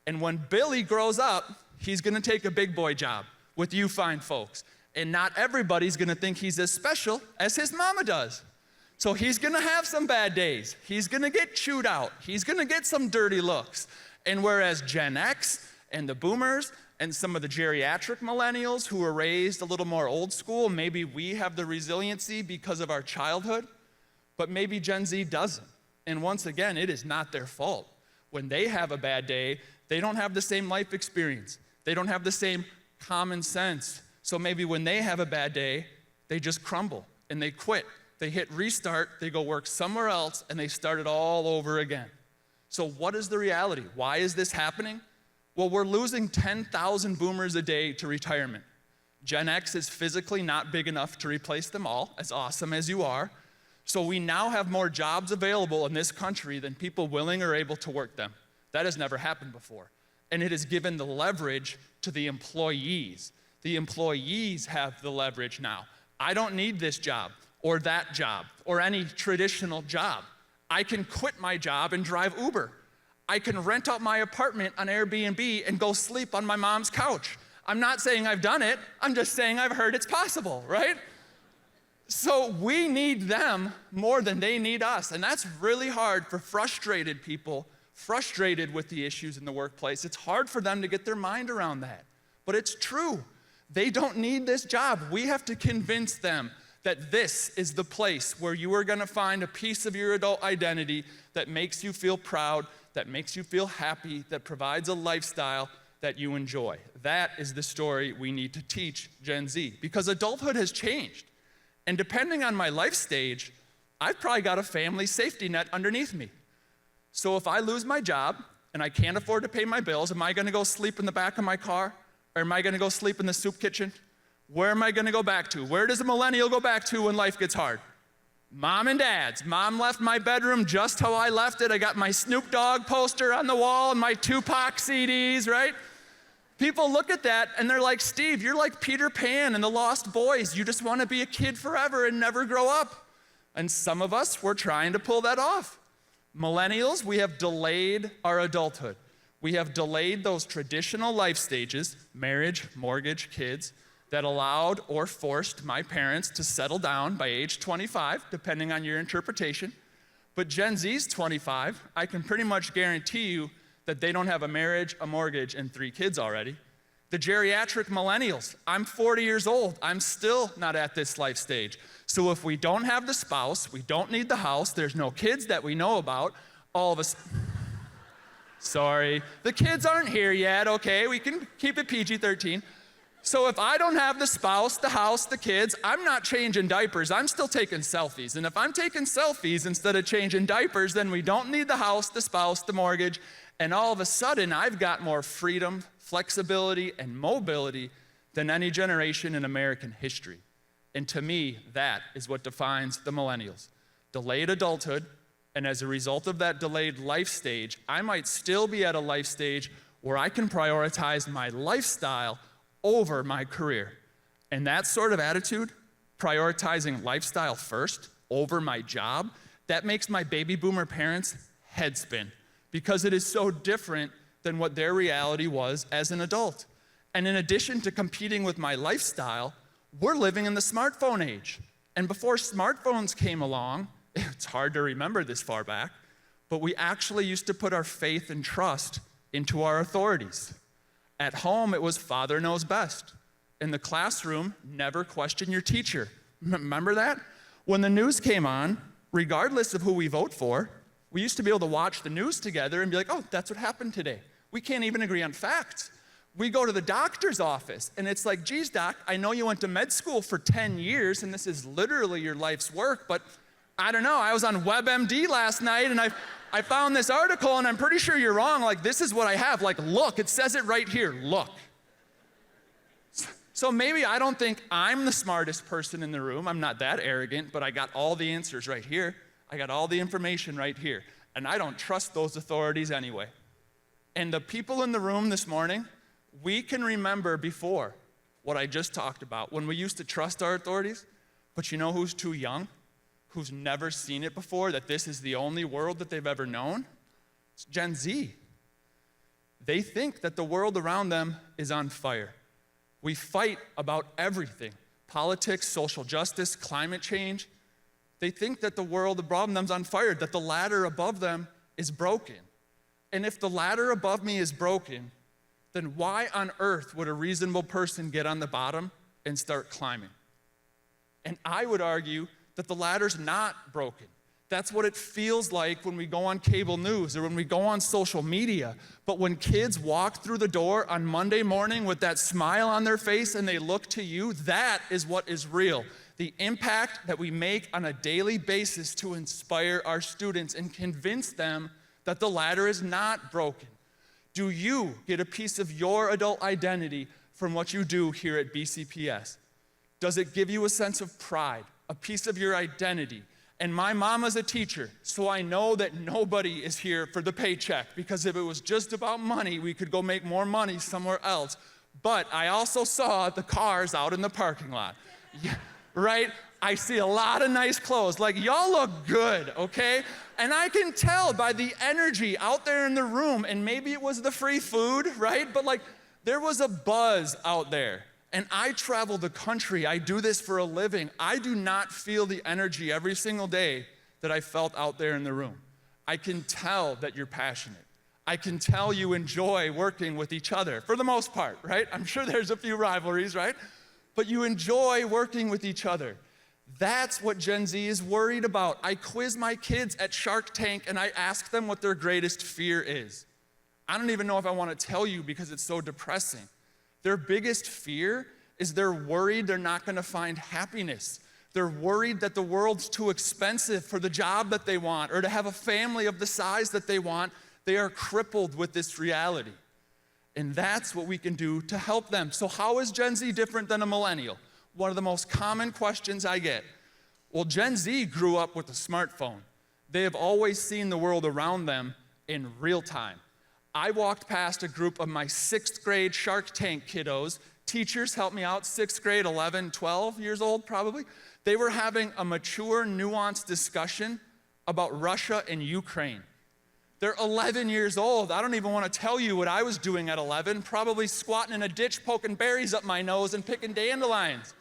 And when Billy grows up, he's gonna take a big boy job with you fine folks. And not everybody's gonna think he's as special as his mama does. So he's gonna have some bad days. He's gonna get chewed out. He's gonna get some dirty looks. And whereas Gen X and the boomers and some of the geriatric millennials who were raised a little more old school, maybe we have the resiliency because of our childhood, but maybe Gen Z doesn't. And once again, it is not their fault. When they have a bad day, they don't have the same life experience. They don't have the same common sense. So maybe when they have a bad day, they just crumble and they quit. They hit restart, they go work somewhere else, and they start it all over again. So what is the reality? Why is this happening? Well, we're losing 10,000 boomers a day to retirement. Gen X is physically not big enough to replace them all, as awesome as you are. So we now have more jobs available in this country than people willing or able to work them. That has never happened before. And it has given the leverage to the employees. The employees have the leverage now. I don't need this job or that job or any traditional job. I can quit my job and drive Uber. I can rent out my apartment on Airbnb and go sleep on my mom's couch. I'm not saying I've done it, I'm just saying I've heard it's possible, right? So we need them more than they need us, and that's really hard for frustrated people, frustrated with the issues in the workplace. It's hard for them to get their mind around that, but it's true. They don't need this job. We have to convince them that this is the place where you are gonna find a piece of your adult identity that makes you feel proud, that makes you feel happy, that provides a lifestyle that you enjoy. That is the story we need to teach Gen Z, because adulthood has changed. And depending on my life stage, I've probably got a family safety net underneath me. So if I lose my job and I can't afford to pay my bills, am I gonna go sleep in the back of my car? Or am I gonna go sleep in the soup kitchen? Where am I gonna go back to? Where does a millennial go back to when life gets hard? Mom and dad's. Mom left my bedroom just how I left it. I got my Snoop Dogg poster on the wall and my Tupac CDs, right? People look at that and they're like, Steve, you're like Peter Pan and the Lost Boys. You just wanna be a kid forever and never grow up. And some of us, we're trying to pull that off. Millennials, we have delayed our adulthood. We have delayed those traditional life stages, marriage, mortgage, kids, that allowed or forced my parents to settle down by age 25, depending on your interpretation. But Gen Z's 25, I can pretty much guarantee you that they don't have a marriage, a mortgage, and 3 kids already. The geriatric millennials, I'm 40 years old, I'm still not at this life stage. So if we don't have the spouse, we don't need the house, there's no kids that we know about, all of us, sorry, the kids aren't here yet, okay, we can keep it PG-13. So if I don't have the spouse, the house, the kids, I'm not changing diapers, I'm still taking selfies. And if I'm taking selfies instead of changing diapers, then we don't need the house, the spouse, the mortgage, and all of a sudden I've got more freedom, flexibility, and mobility than any generation in American history. And to me, that is what defines the millennials. Delayed adulthood, and as a result of that delayed life stage, I might still be at a life stage where I can prioritize my lifestyle over my career. And that sort of attitude, prioritizing lifestyle first over my job, that makes my baby boomer parents head spin because it is so different than what their reality was as an adult. And in addition to competing with my lifestyle, we're living in the smartphone age. And before smartphones came along, it's hard to remember this far back, but we actually used to put our faith and trust into our authorities. At home, it was father knows best. In the classroom, never question your teacher. Remember that? When the news came on, regardless of who we vote for, we used to be able to watch the news together and be like, oh, that's what happened today. We can't even agree on facts. We go to the doctor's office, and it's like, geez, doc, I know you went to med school for 10 years, and this is literally your life's work, but I don't know, I was on WebMD last night, and I found this article, and I'm pretty sure you're wrong. Like, this is what I have. Like, look, it says it right here, look. So maybe I don't think I'm the smartest person in the room. I'm not that arrogant, but I got all the answers right here. I got all the information right here, and I don't trust those authorities anyway. And the people in the room this morning, we can remember before what I just talked about, when we used to trust our authorities, but you know who's too young? Who's never seen it before, that this is the only world that they've ever known? It's Gen Z. They think that the world around them is on fire. We fight about everything, politics, social justice, climate change. They think that the world above them is on fire, that the ladder above them is broken. And if the ladder above me is broken, then why on earth would a reasonable person get on the bottom and start climbing? And I would argue that the ladder's not broken. That's what it feels like when we go on cable news or when we go on social media. But when kids walk through the door on Monday morning with that smile on their face and they look to you, that is what is real. The impact that we make on a daily basis to inspire our students and convince them that the ladder is not broken. Do you get a piece of your adult identity from what you do here at BCPS? Does it give you a sense of pride, a piece of your identity? And my mom is a teacher, so I know that nobody is here for the paycheck, because if it was just about money, we could go make more money somewhere else. But I also saw the cars out in the parking lot, yeah, right? I see a lot of nice clothes. Like, y'all look good, okay? And I can tell by the energy out there in the room, and maybe it was the free food, right? But like, there was a buzz out there. And I travel the country. I do this for a living. I do not feel the energy every single day that I felt out there in the room. I can tell that you're passionate. I can tell you enjoy working with each other, for the most part, right? I'm sure there's a few rivalries, right? But you enjoy working with each other. That's what Gen Z is worried about. I quiz my kids at Shark Tank and I ask them what their greatest fear is. I don't even know if I want to tell you because it's so depressing. Their biggest fear is they're worried they're not going to find happiness. They're worried that the world's too expensive for the job that they want or to have a family of the size that they want. They are crippled with this reality. And that's what we can do to help them. So how is Gen Z different than a millennial? One of the most common questions I get. Well, Gen Z grew up with a smartphone. They have always seen the world around them in real time. I walked past a group of my 6th grade Shark Tank kiddos. Teachers helped me out, 6th grade, 11, 12 years old probably. They were having a mature, nuanced discussion about Russia and Ukraine. They're 11 years old. I don't even want to tell you what I was doing at 11, probably squatting in a ditch, poking berries up my nose and picking dandelions.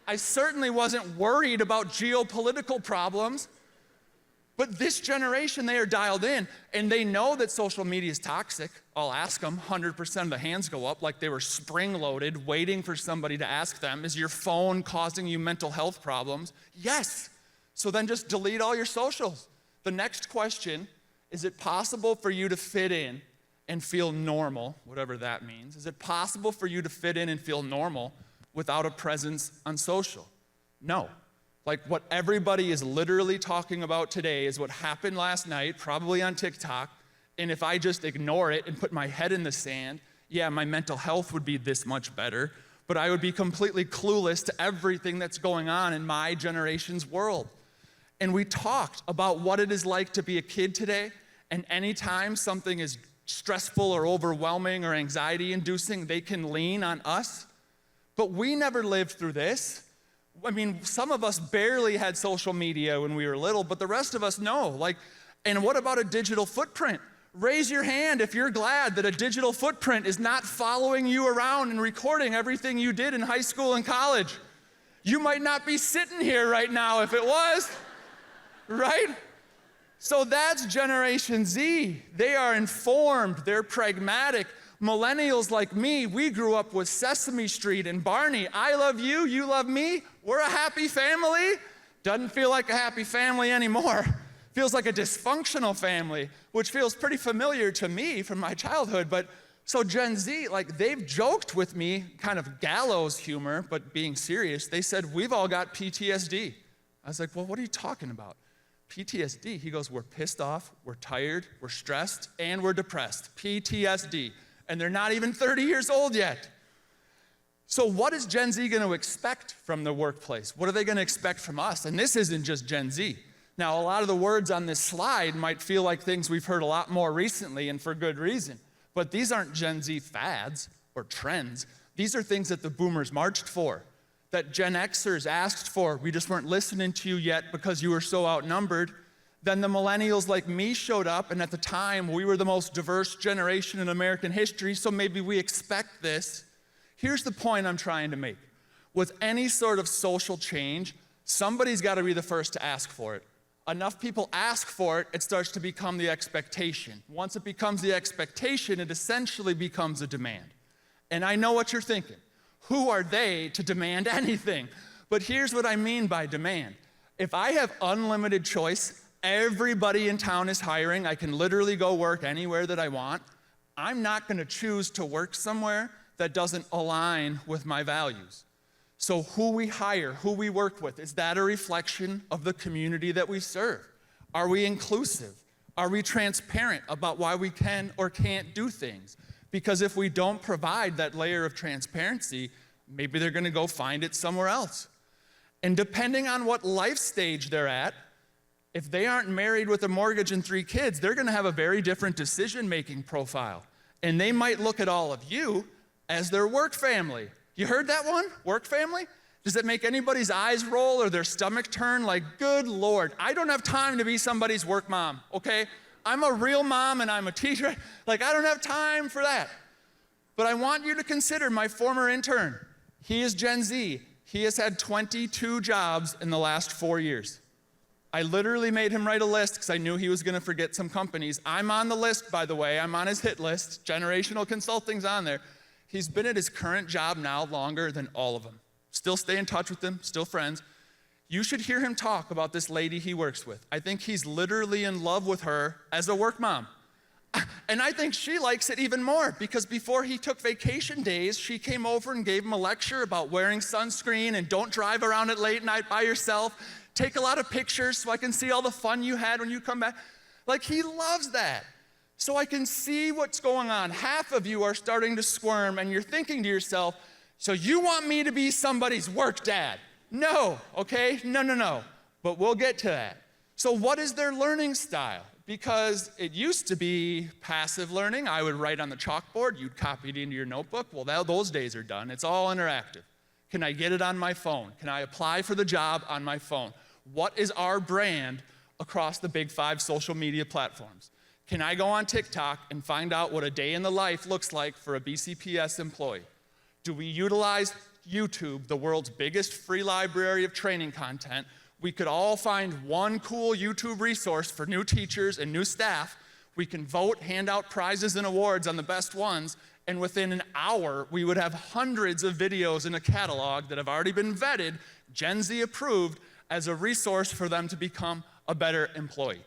I certainly wasn't worried about geopolitical problems. But this generation, they are dialed in, and they know that social media is toxic. I'll ask them, 100% of the hands go up like they were spring-loaded, waiting for somebody to ask them, is your phone causing you mental health problems? Yes. So then just delete all your socials. The next question, is it possible for you to fit in and feel normal, whatever that means? Is it possible for you to fit in and feel normal without a presence on social? No. Like, what everybody is literally talking about today is what happened last night, probably on TikTok, and if I just ignore it and put my head in the sand, yeah, my mental health would be this much better, but I would be completely clueless to everything that's going on in my generation's world. And we talked about what it is like to be a kid today, and anytime something is stressful or overwhelming or anxiety-inducing, they can lean on us. But we never lived through this. I mean, some of us barely had social media when we were little, but the rest of us know. And what about a digital footprint? Raise your hand if you're glad that a digital footprint is not following you around and recording everything you did in high school and college. You might not be sitting here right now if it was, right? So that's Generation Z. They are informed, they're pragmatic. Millennials like me, we grew up with Sesame Street and Barney. I love you, you love me. We're a happy family. Doesn't feel like a happy family anymore. Feels like a dysfunctional family, which feels pretty familiar to me from my childhood. But so Gen Z, they've joked with me, kind of gallows humor, but being serious. They said, we've all got PTSD. I was like, well, what are you talking about? PTSD. He goes, we're pissed off, we're tired, we're stressed, and we're depressed. PTSD. And they're not even 30 years old yet. So what is Gen Z going to expect from the workplace? What are they going to expect from us? And this isn't just Gen Z. Now, a lot of the words on this slide might feel like things we've heard a lot more recently, and for good reason. But these aren't Gen Z fads or trends. These are things that the boomers marched for, that Gen Xers asked for. We just weren't listening to you yet because you were so outnumbered. Then the millennials like me showed up, and at the time, we were the most diverse generation in American history, so maybe we expect this. Here's the point I'm trying to make. With any sort of social change, somebody's got to be the first to ask for it. Enough people ask for it, it starts to become the expectation. Once it becomes the expectation, it essentially becomes a demand. And I know what you're thinking. Who are they to demand anything? But here's what I mean by demand. If I have unlimited choice, everybody in town is hiring, I can literally go work anywhere that I want, I'm not going to choose to work somewhere that doesn't align with my values. So who we hire, who we work with, is that a reflection of the community that we serve? Are we inclusive? Are we transparent about why we can or can't do things? Because if we don't provide that layer of transparency, maybe they're going to go find it somewhere else. And depending on what life stage they're at, if they aren't married with a mortgage and 3 kids, they're going to have a very different decision-making profile. And they might look at all of you as their work family. You heard that one? Work family? Does it make anybody's eyes roll or their stomach turn? Like, good Lord, I don't have time to be somebody's work mom, okay? I'm a real mom and I'm a teacher. I don't have time for that. But I want you to consider my former intern. He is Gen Z. He has had 22 jobs in the last 4 years. I literally made him write a list because I knew he was going to forget some companies. I'm on the list, by the way. I'm on his hit list. Generational Consulting's on there. He's been at his current job now longer than all of them. Still stay in touch with them, still friends. You should hear him talk about this lady he works with. I think he's literally in love with her as a work mom. And I think she likes it even more because before he took vacation days, she came over and gave him a lecture about wearing sunscreen and don't drive around at late night by yourself. Take a lot of pictures so I can see all the fun you had when you come back. He loves that. So I can see what's going on. Half of you are starting to squirm and you're thinking to yourself, so you want me to be somebody's work dad? No, okay? No. But we'll get to that. So what is their learning style? Because it used to be passive learning. I would write on the chalkboard, you'd copy it into your notebook. Well, those days are done. It's all interactive. Can I get it on my phone? Can I apply for the job on my phone? What is our brand across the big 5 social media platforms? Can I go on TikTok and find out what a day in the life looks like for a BCPS employee? Do we utilize YouTube, the world's biggest free library of training content? We could all find one cool YouTube resource for new teachers and new staff. We can vote, hand out prizes and awards on the best ones, and within an hour, we would have hundreds of videos in a catalog that have already been vetted, Gen Z approved, as a resource for them to become a better employee.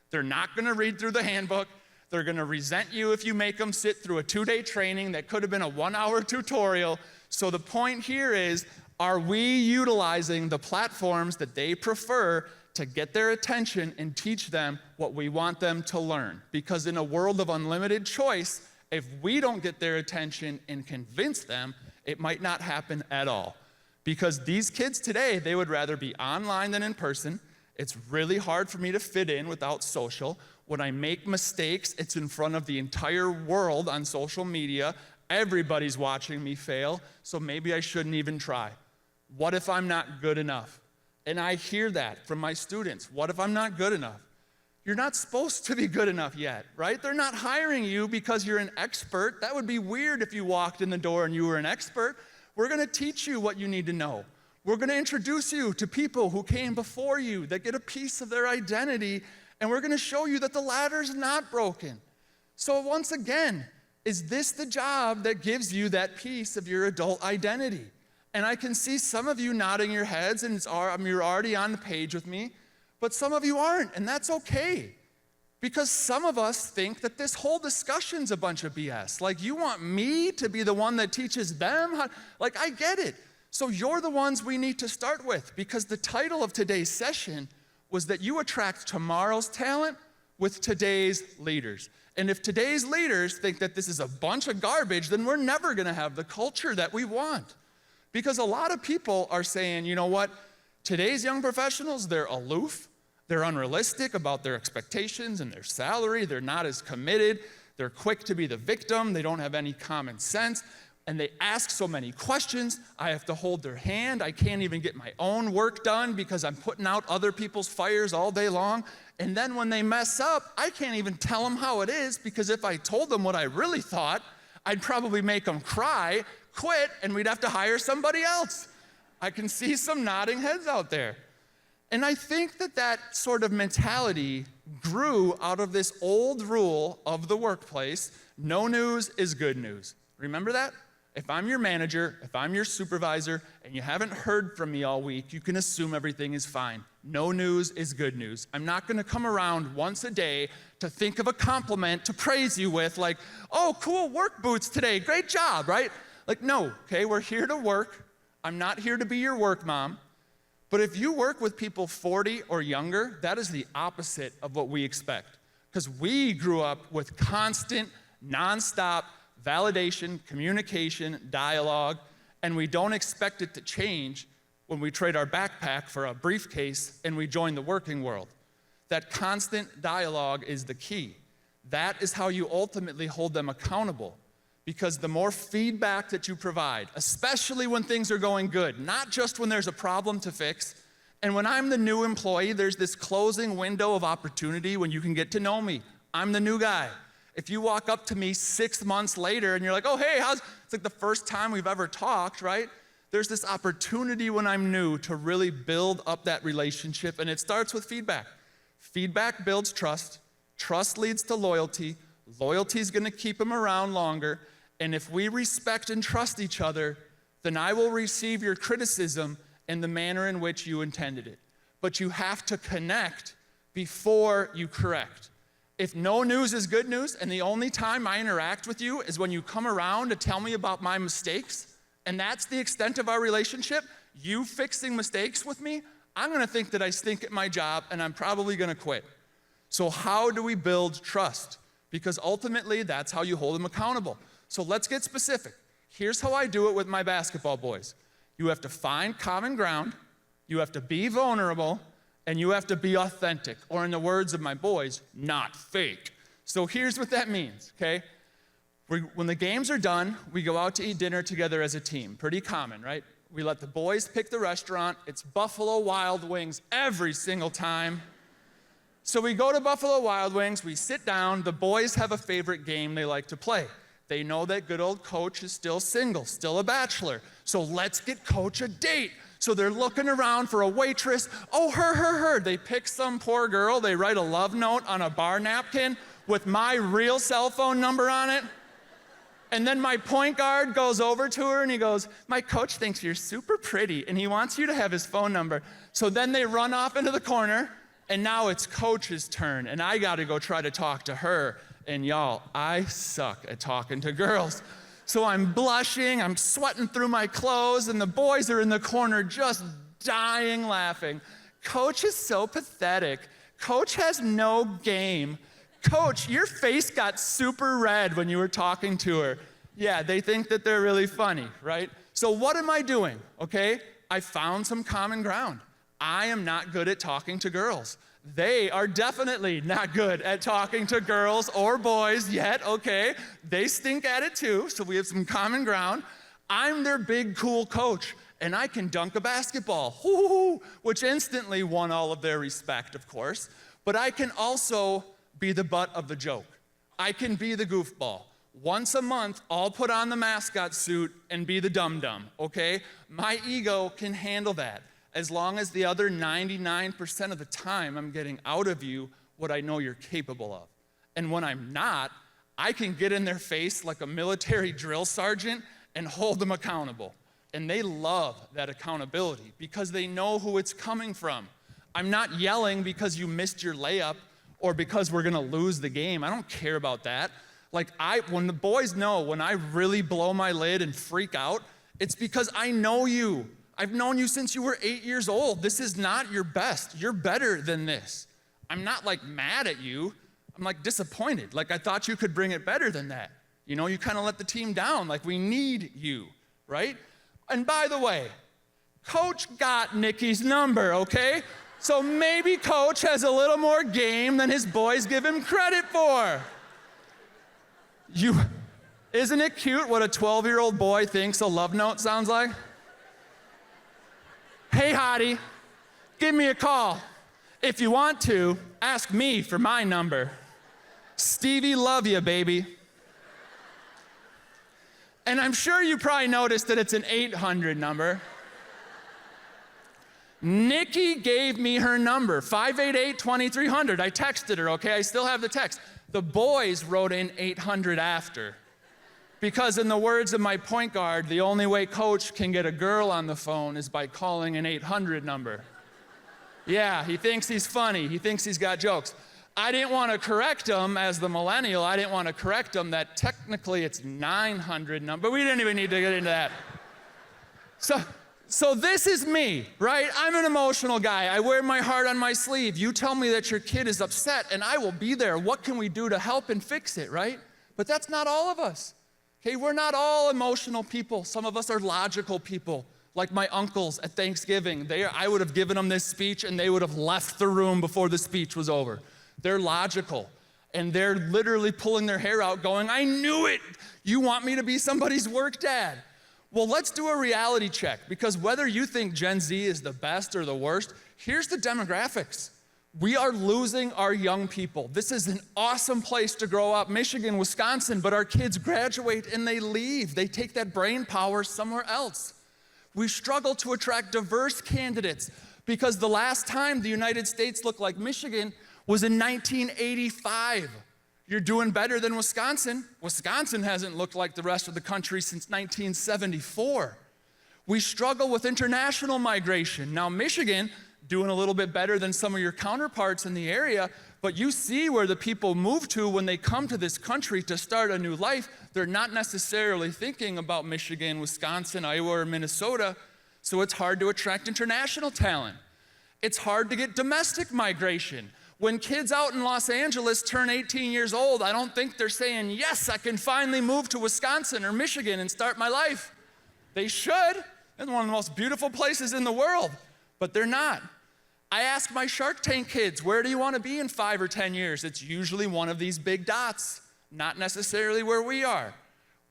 They're not going to read through the handbook. They're going to resent you if you make them sit through a 2-day training that could have been a 1-hour tutorial. So the point here is, are we utilizing the platforms that they prefer to get their attention and teach them what we want them to learn? Because in a world of unlimited choice, if we don't get their attention and convince them, It might not happen at all. Because these kids today, they would rather be online than in person. It's really hard for me to fit in without social. When I make mistakes, it's in front of the entire world on social media. Everybody's watching me fail, so maybe I shouldn't even try. What if I'm not good enough? And I hear that from my students. What if I'm not good enough? You're not supposed to be good enough yet, right? They're not hiring you because you're an expert. That would be weird if you walked in the door and you were an expert. We're going to teach you what you need to know. We're going to introduce you to people who came before you that get a piece of their identity, and we're going to show you that the ladder's not broken. So once again, is this the job that gives you that piece of your adult identity? And I can see some of you nodding your heads, and you're already on the page with me, but some of you aren't, and that's okay. Because some of us think that this whole discussion's a bunch of BS. Like, you want me to be the one that teaches them how, like, I get it. So you're the ones we need to start with, because the title of today's session was that you attract tomorrow's talent with today's leaders. And if today's leaders think that this is a bunch of garbage, then we're never gonna have the culture that we want. Because a lot of people are saying, you know what? Today's young professionals, they're aloof, they're unrealistic about their expectations and their salary, they're not as committed, they're quick to be the victim, they don't have any common sense, and they ask so many questions. I have to hold their hand, I can't even get my own work done because I'm putting out other people's fires all day long. And then when they mess up, I can't even tell them how it is, because if I told them what I really thought, I'd probably make them cry, quit, and we'd have to hire somebody else. I can see some nodding heads out there. And I think that that sort of mentality grew out of this old rule of the workplace: no news is good news. Remember that? If I'm your manager, if I'm your supervisor, and you haven't heard from me all week, you can assume everything is fine. No news is good news. I'm not gonna come around once a day to think of a compliment to praise you with, like, oh, cool work boots today, great job, right? Like, no, okay, we're here to work. I'm not here to be your work mom. But if you work with people 40 or younger, that is the opposite of what we expect. Because we grew up with constant, nonstop validation, communication, dialogue, and we don't expect it to change when we trade our backpack for a briefcase and we join the working world. That constant dialogue is the key. That is how you ultimately hold them accountable. Because the more feedback that you provide, especially when things are going good, not just when there's a problem to fix. And when I'm the new employee, there's this closing window of opportunity when you can get to know me. I'm the new guy. If you walk up to me 6 months later and you're like, oh, hey, it's like the first time we've ever talked, right? There's this opportunity when I'm new to really build up that relationship, and it starts with feedback. Feedback builds trust. Trust leads to loyalty. Loyalty is gonna keep them around longer. And if we respect and trust each other, then I will receive your criticism in the manner in which you intended it. But you have to connect before you correct. If no news is good news, and the only time I interact with you is when you come around to tell me about my mistakes, and that's the extent of our relationship, you fixing mistakes with me, I'm gonna think that I stink at my job, and I'm probably gonna quit. So how do we build trust? Because ultimately, that's how you hold them accountable. So let's get specific. Here's how I do it with my basketball boys. You have to find common ground, you have to be vulnerable, and you have to be authentic, or in the words of my boys, not fake. So here's what that means, okay? When the games are done, we go out to eat dinner together as a team. Pretty common, right? We let the boys pick the restaurant. It's Buffalo Wild Wings every single time. So we go to Buffalo Wild Wings, we sit down, the boys have a favorite game they like to play. They know that good old coach is still single, still a bachelor. So let's get coach a date. So they're looking around for a waitress. Oh, her. They pick some poor girl, they write a love note on a bar napkin with my real cell phone number on it. And then my point guard goes over to her and he goes, my coach thinks you're super pretty and he wants you to have his phone number. So then they run off into the corner and now it's coach's turn and I gotta go try to talk to her. And y'all, I suck at talking to girls. So I'm blushing, I'm sweating through my clothes, and the boys are in the corner just dying laughing. Coach is so pathetic. Coach has no game. Coach, your face got super red when you were talking to her. Yeah, they think that they're really funny, right? So what am I doing, okay? I found some common ground. I am not good at talking to girls. They are definitely not good at talking to girls or boys yet, okay? They stink at it too, so we have some common ground. I'm their big, cool coach, and I can dunk a basketball, which instantly won all of their respect, of course. But I can also be the butt of the joke. I can be the goofball. Once a month, I'll put on the mascot suit and be the dum-dum, okay? My ego can handle that, as long as the other 99% of the time I'm getting out of you what I know you're capable of. And when I'm not, I can get in their face like a military drill sergeant and hold them accountable. And they love that accountability because they know who it's coming from. I'm not yelling because you missed your layup or because we're gonna lose the game. I don't care about that. Like when the boys know when I really blow my lid and freak out, it's because I know you. I've known you since you were 8 years old. This is not your best. You're better than this. I'm not like mad at you. I'm like disappointed. Like I thought you could bring it better than that. You know, you kind of let the team down. Like we need you, right? And by the way, Coach got Nikki's number, okay? So maybe Coach has a little more game than his boys give him credit for. Isn't it cute what a 12-year-old boy thinks a love note sounds like? Hey, hottie, give me a call. If you want to, ask me for my number. Stevie, love you, baby. And I'm sure you probably noticed that it's an 800 number. Nikki gave me her number, 588-2300. I texted her, okay? I still have the text. The boys wrote in 800 after. Because in the words of my point guard, the only way Coach can get a girl on the phone is by calling an 800 number. Yeah, he thinks he's funny. He thinks he's got jokes. I didn't want to correct him as the millennial. I didn't want to correct him that technically it's 900 number, but we didn't even need to get into that. So this is me, right? I'm an emotional guy. I wear my heart on my sleeve. You tell me that your kid is upset and I will be there. What can we do to help and fix it, right? But that's not all of us. Okay, we're not all emotional people. Some of us are logical people, like my uncles at Thanksgiving. I would have given them this speech and they would have left the room before the speech was over. They're logical, and they're literally pulling their hair out going, I knew it! You want me to be somebody's work dad. Well, let's do a reality check, because whether you think Gen Z is the best or the worst, here's the demographics. We are losing our young people. This is an awesome place to grow up, Michigan, Wisconsin, but our kids graduate and they leave. They take that brain power somewhere else. We struggle to attract diverse candidates because the last time the United States looked like Michigan was in 1985. You're doing better than Wisconsin. Wisconsin hasn't looked like the rest of the country since 1974. We struggle with international migration. Now, Michigan, doing a little bit better than some of your counterparts in the area, but you see where the people move to when they come to this country to start a new life. They're not necessarily thinking about Michigan, Wisconsin, Iowa, or Minnesota, so it's hard to attract international talent. It's hard to get domestic migration. When kids out in Los Angeles turn 18 years old, I don't think they're saying, yes, I can finally move to Wisconsin or Michigan and start my life. They should. It's one of the most beautiful places in the world, but they're not. I ask my Shark Tank kids, where do you want to be in 5 or 10 years? It's usually one of these big dots, not necessarily where we are.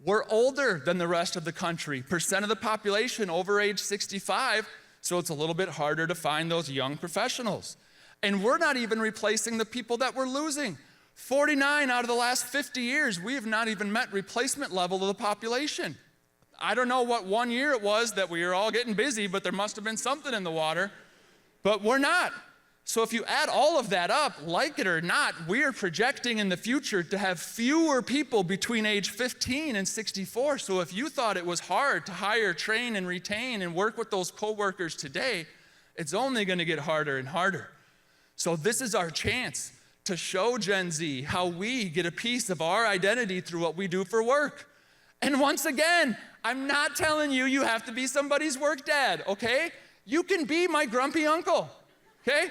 We're older than the rest of the country, percent of the population over age 65, so it's a little bit harder to find those young professionals. And we're not even replacing the people that we're losing. 49 out of the last 50 years, we have not even met replacement level of the population. I don't know what 1 year it was that we were all getting busy, but there must have been something in the water. But we're not. So if you add all of that up, like it or not, we are projecting in the future to have fewer people between age 15 and 64. So if you thought it was hard to hire, train, and retain and work with those coworkers today, it's only going to get harder and harder. So this is our chance to show Gen Z how we get a piece of our identity through what we do for work. And once again, I'm not telling you you have to be somebody's work dad, okay? You can be my grumpy uncle, okay?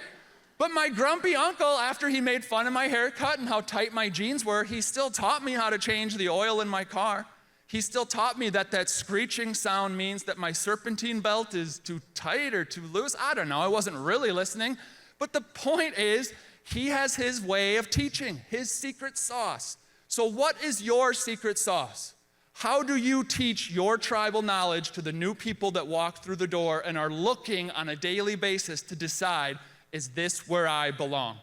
But my grumpy uncle, after he made fun of my haircut and how tight my jeans were, he still taught me how to change the oil in my car. He still taught me that that screeching sound means that my serpentine belt is too tight or too loose. I don't know, I wasn't really listening. But the point is, he has his way of teaching, his secret sauce. So what is your secret sauce? How do you teach your tribal knowledge to the new people that walk through the door and are looking on a daily basis to decide, is this where I belong?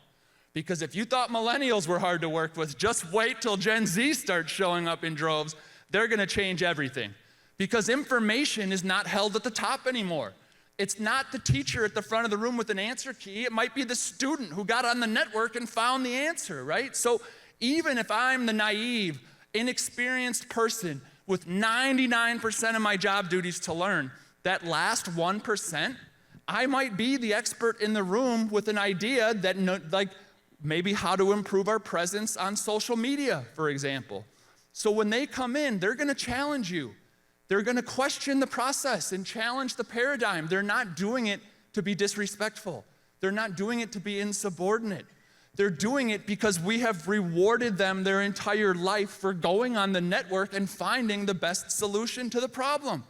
Because if you thought millennials were hard to work with, just wait till Gen Z starts showing up in droves. They're gonna change everything. Because information is not held at the top anymore. It's not the teacher at the front of the room with an answer key. It might be the student who got on the network and found the answer, right? So even if I'm the naive, inexperienced person with 99% of my job duties to learn, that last 1%, I might be the expert in the room with an idea that, like, maybe how to improve our presence on social media, for example. So when they come in, they're gonna challenge you. They're gonna question the process and challenge the paradigm. They're not doing it to be disrespectful. They're not doing it to be insubordinate. They're doing it because we have rewarded them their entire life for going on the network and finding the best solution to the problem.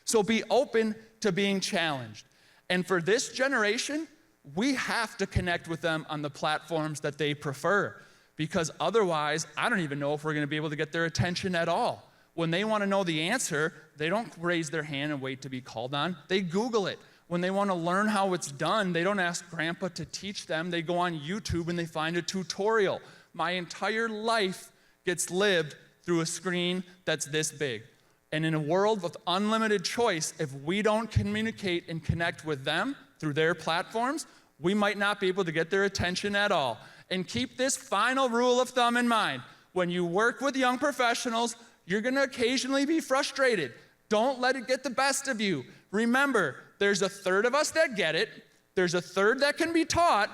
So be open to being challenged. And for this generation, we have to connect with them on the platforms that they prefer, because otherwise, I don't even know if we're gonna be able to get their attention at all. When they wanna know the answer, they don't raise their hand and wait to be called on. They Google it. When they want to learn how it's done, they don't ask grandpa to teach them. They go on YouTube and they find a tutorial. My entire life gets lived through a screen that's this big. And in a world with unlimited choice, if we don't communicate and connect with them through their platforms, we might not be able to get their attention at all. And keep this final rule of thumb in mind. When you work with young professionals, you're gonna occasionally be frustrated. Don't let it get the best of you. Remember, there's a third of us that get it, there's a third that can be taught,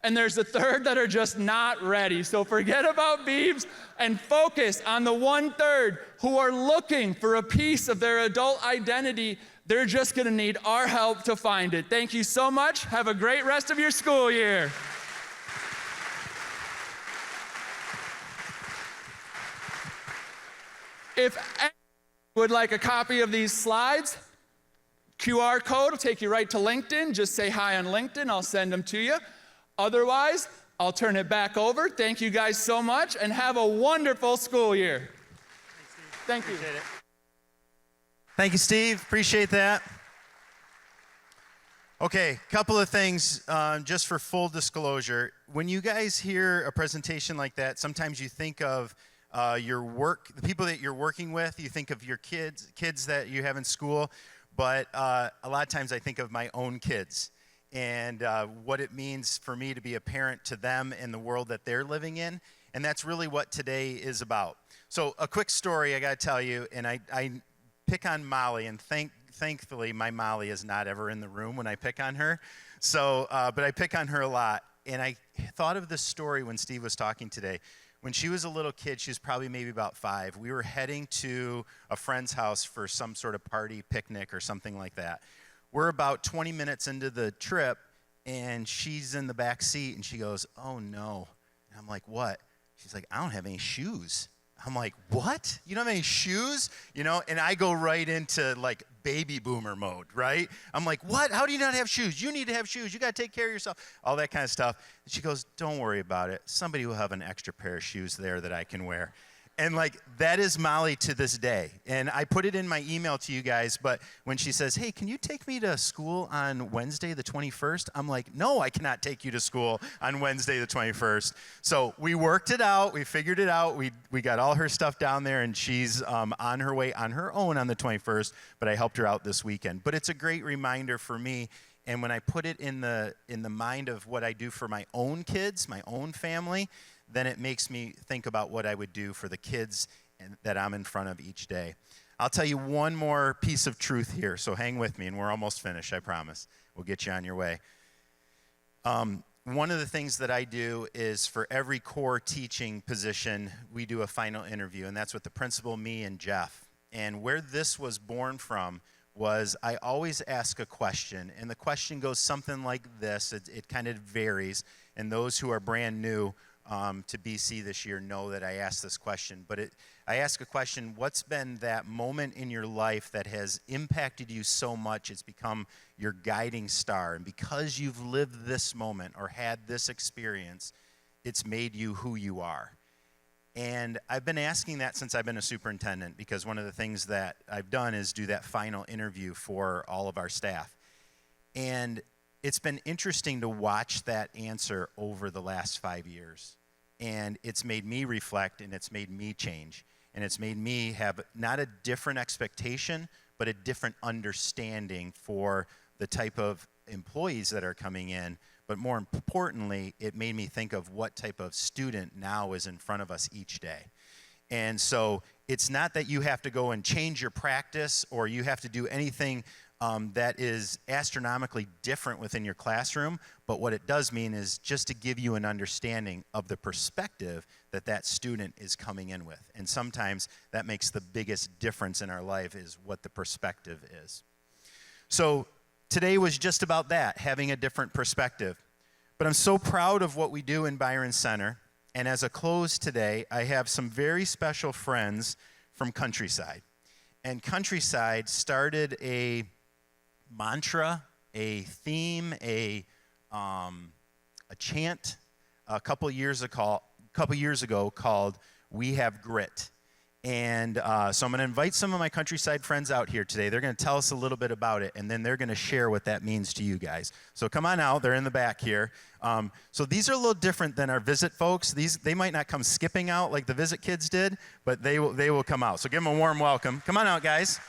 and there's a third that are just not ready. So forget about Beebs and focus on the 1/3 who are looking for a piece of their adult identity. They're just gonna need our help to find it. Thank you so much. Have a great rest of your school year. If anyone would like a copy of these slides, QR code will take you right to LinkedIn. Just say hi on LinkedIn, I'll send them to you. Otherwise, I'll turn it back over. Thank you guys so much and have a wonderful school year. Thank you. Appreciate it. Thank you, Steve. Appreciate that. Okay, couple of things just for full disclosure. When you guys hear a presentation like that, sometimes you think of your work, the people that you're working with, you think of your kids that you have in school, but a lot of times I think of my own kids and what it means for me to be a parent to them in the world that they're living in, and that's really what today is about. So a quick story I gotta tell you, and I pick on Molly, and thankfully my Molly is not ever in the room when I pick on her, so, but I pick on her a lot, and I thought of this story when Steve was talking today. When she was a little kid, she was probably maybe about 5, we were heading to a friend's house for some sort of party, picnic, or something like that. We're about 20 minutes into the trip, and she's in the back seat, and she goes, "Oh, no." And I'm like, "What?" She's like, "I don't have any shoes." I'm like, "What? You don't have any shoes?" You know, and I go right into, like, baby boomer mode, right? I'm like, "What? How do you not have shoes? You need to have shoes. You got to take care of yourself." All that kind of stuff. And she goes, "Don't worry about it. Somebody will have an extra pair of shoes there that I can wear." And, like, that is Molly to this day. And I put it in my email to you guys, but when she says, "Hey, can you take me to school on Wednesday the 21st? I'm like, "No, I cannot take you to school on Wednesday the 21st. So we worked it out. We figured it out. We got all her stuff down there, and she's on her way on her own on the 21st, but I helped her out this weekend. But it's a great reminder for me, and when I put it in the mind of what I do for my own kids, my own family, then it makes me think about what I would do for the kids that I'm in front of each day. I'll tell you one more piece of truth here, so hang with me, and we're almost finished, I promise. We'll get you on your way. One of the things that I do is for every core teaching position, we do a final interview, and that's with the principal, me, and Jeff. And where this was born from was I always ask a question, and the question goes something like this. It kind of varies, and those who are brand new to BC this year know that I asked this question, but I ask a question, what's been that moment in your life that has impacted you so much it's become your guiding star? And because you've lived this moment or had this experience, it's made you who you are. And I've been asking that since I've been a superintendent, because one of the things that I've done is do that final interview for all of our staff. And it's been interesting to watch that answer over the last 5 years. And it's made me reflect, and it's made me change. And it's made me have not a different expectation, but a different understanding for the type of employees that are coming in. But more importantly, it made me think of what type of student now is in front of us each day. And so it's not that you have to go and change your practice or you have to do anything that is astronomically different within your classroom, but what it does mean is just to give you an understanding of the perspective that that student is coming in with. And sometimes that makes the biggest difference in our life is what the perspective is. So today was just about that, having a different perspective. But I'm so proud of what we do in Byron Center. And as a close today, I have some very special friends from Countryside. And Countryside started a mantra, a theme, a chant a couple years ago called "We Have Grit." And so I'm going to invite some of my Countryside friends out here today. They're going to tell us a little bit about it, and then they're going to share what that means to you guys. So come on out. They're in the back here. So these are a little different than our Visit folks. They might not come skipping out like the Visit kids did, but they will come out. So give them a warm welcome. Come on out, guys.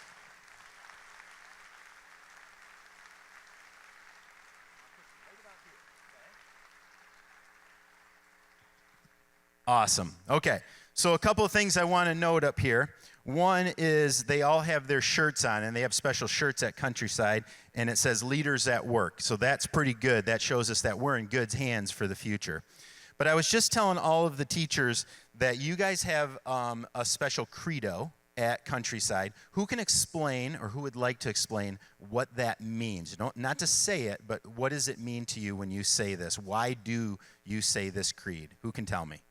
Awesome. Okay. So a couple of things I want to note up here. One is they all have their shirts on, and they have special shirts at Countryside, and it says Leaders at Work. So that's pretty good. That shows us that we're in good hands for the future. But I was just telling all of the teachers that you guys have a special credo at Countryside. Who can explain, or who would like to explain, what that means? Not to say it, but what does it mean to you when you say this? Why do you say this creed? Who can tell me?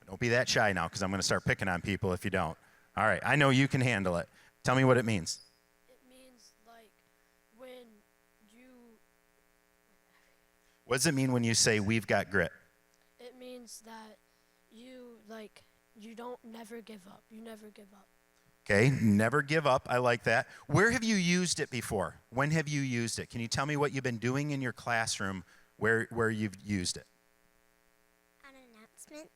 Don't be that shy now, because I'm going to start picking on people if you don't. All right, I know you can handle it. Tell me what it means. It means, like, when you... What does it mean when you say, we've got grit? It means that you don't never give up. You never give up. Okay, never give up. I like that. Where have you used it before? When have you used it? Can you tell me what you've been doing in your classroom where you've used it? On announcements.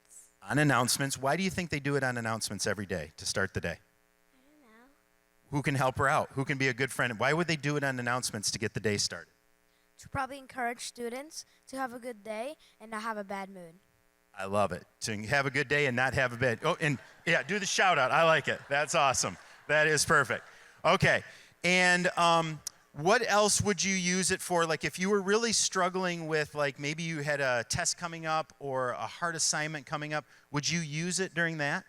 On announcements. Why do you think they do it on announcements every day to start the day? I don't know. Who can help her out? Who can be a good friend? Why would they do it on announcements to get the day started? To probably encourage students to have a good day and not have a bad mood. I love it. To have a good day and not have a bad. Oh, and yeah, do the shout out. I like it. That's awesome. That is perfect. Okay. And what else would you use it for? Like if you were really struggling with, like maybe you had a test coming up or a hard assignment coming up, would you use it during that?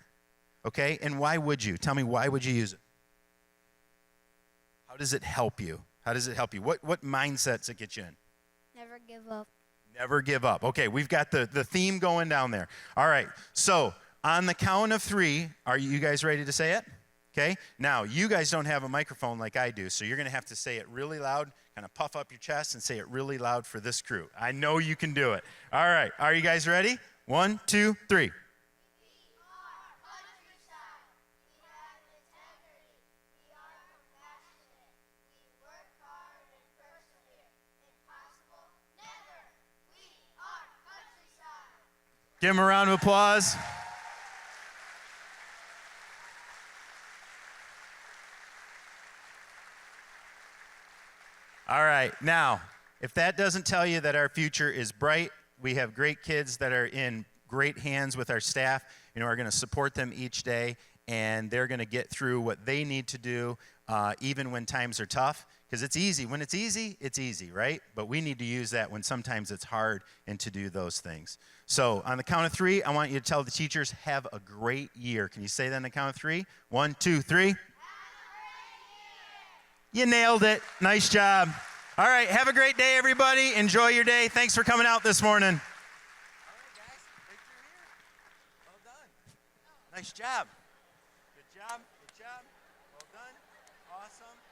Okay. And why would you? Tell me, why would you use it? How does it help you? How does it help you? What mindset does it get you in? Never give up. Never give up. Okay, we've got the theme going down there. All right, so on the count of 3, are you guys ready to say it? Okay, now you guys don't have a microphone like I do, so you're going to have to say it really loud, kind of puff up your chest and say it really loud for this crew. I know you can do it. All right, are you guys ready? 1, 2, 3. Give him a round of applause. All right, now, if that doesn't tell you that our future is bright, we have great kids that are in great hands with our staff, are going to support them each day, and they're going to get through what they need to do, even when times are tough, because it's easy. When it's easy, right? But we need to use that when sometimes it's hard and to do those things. So on the count of 3, I want you to tell the teachers, have a great year. Can you say that on the count of 3? 1, 2, 3. You nailed it. Nice job. All right, have a great day, everybody. Enjoy your day. Thanks for coming out this morning. Nice job. Good job. Good job. Well done. Awesome.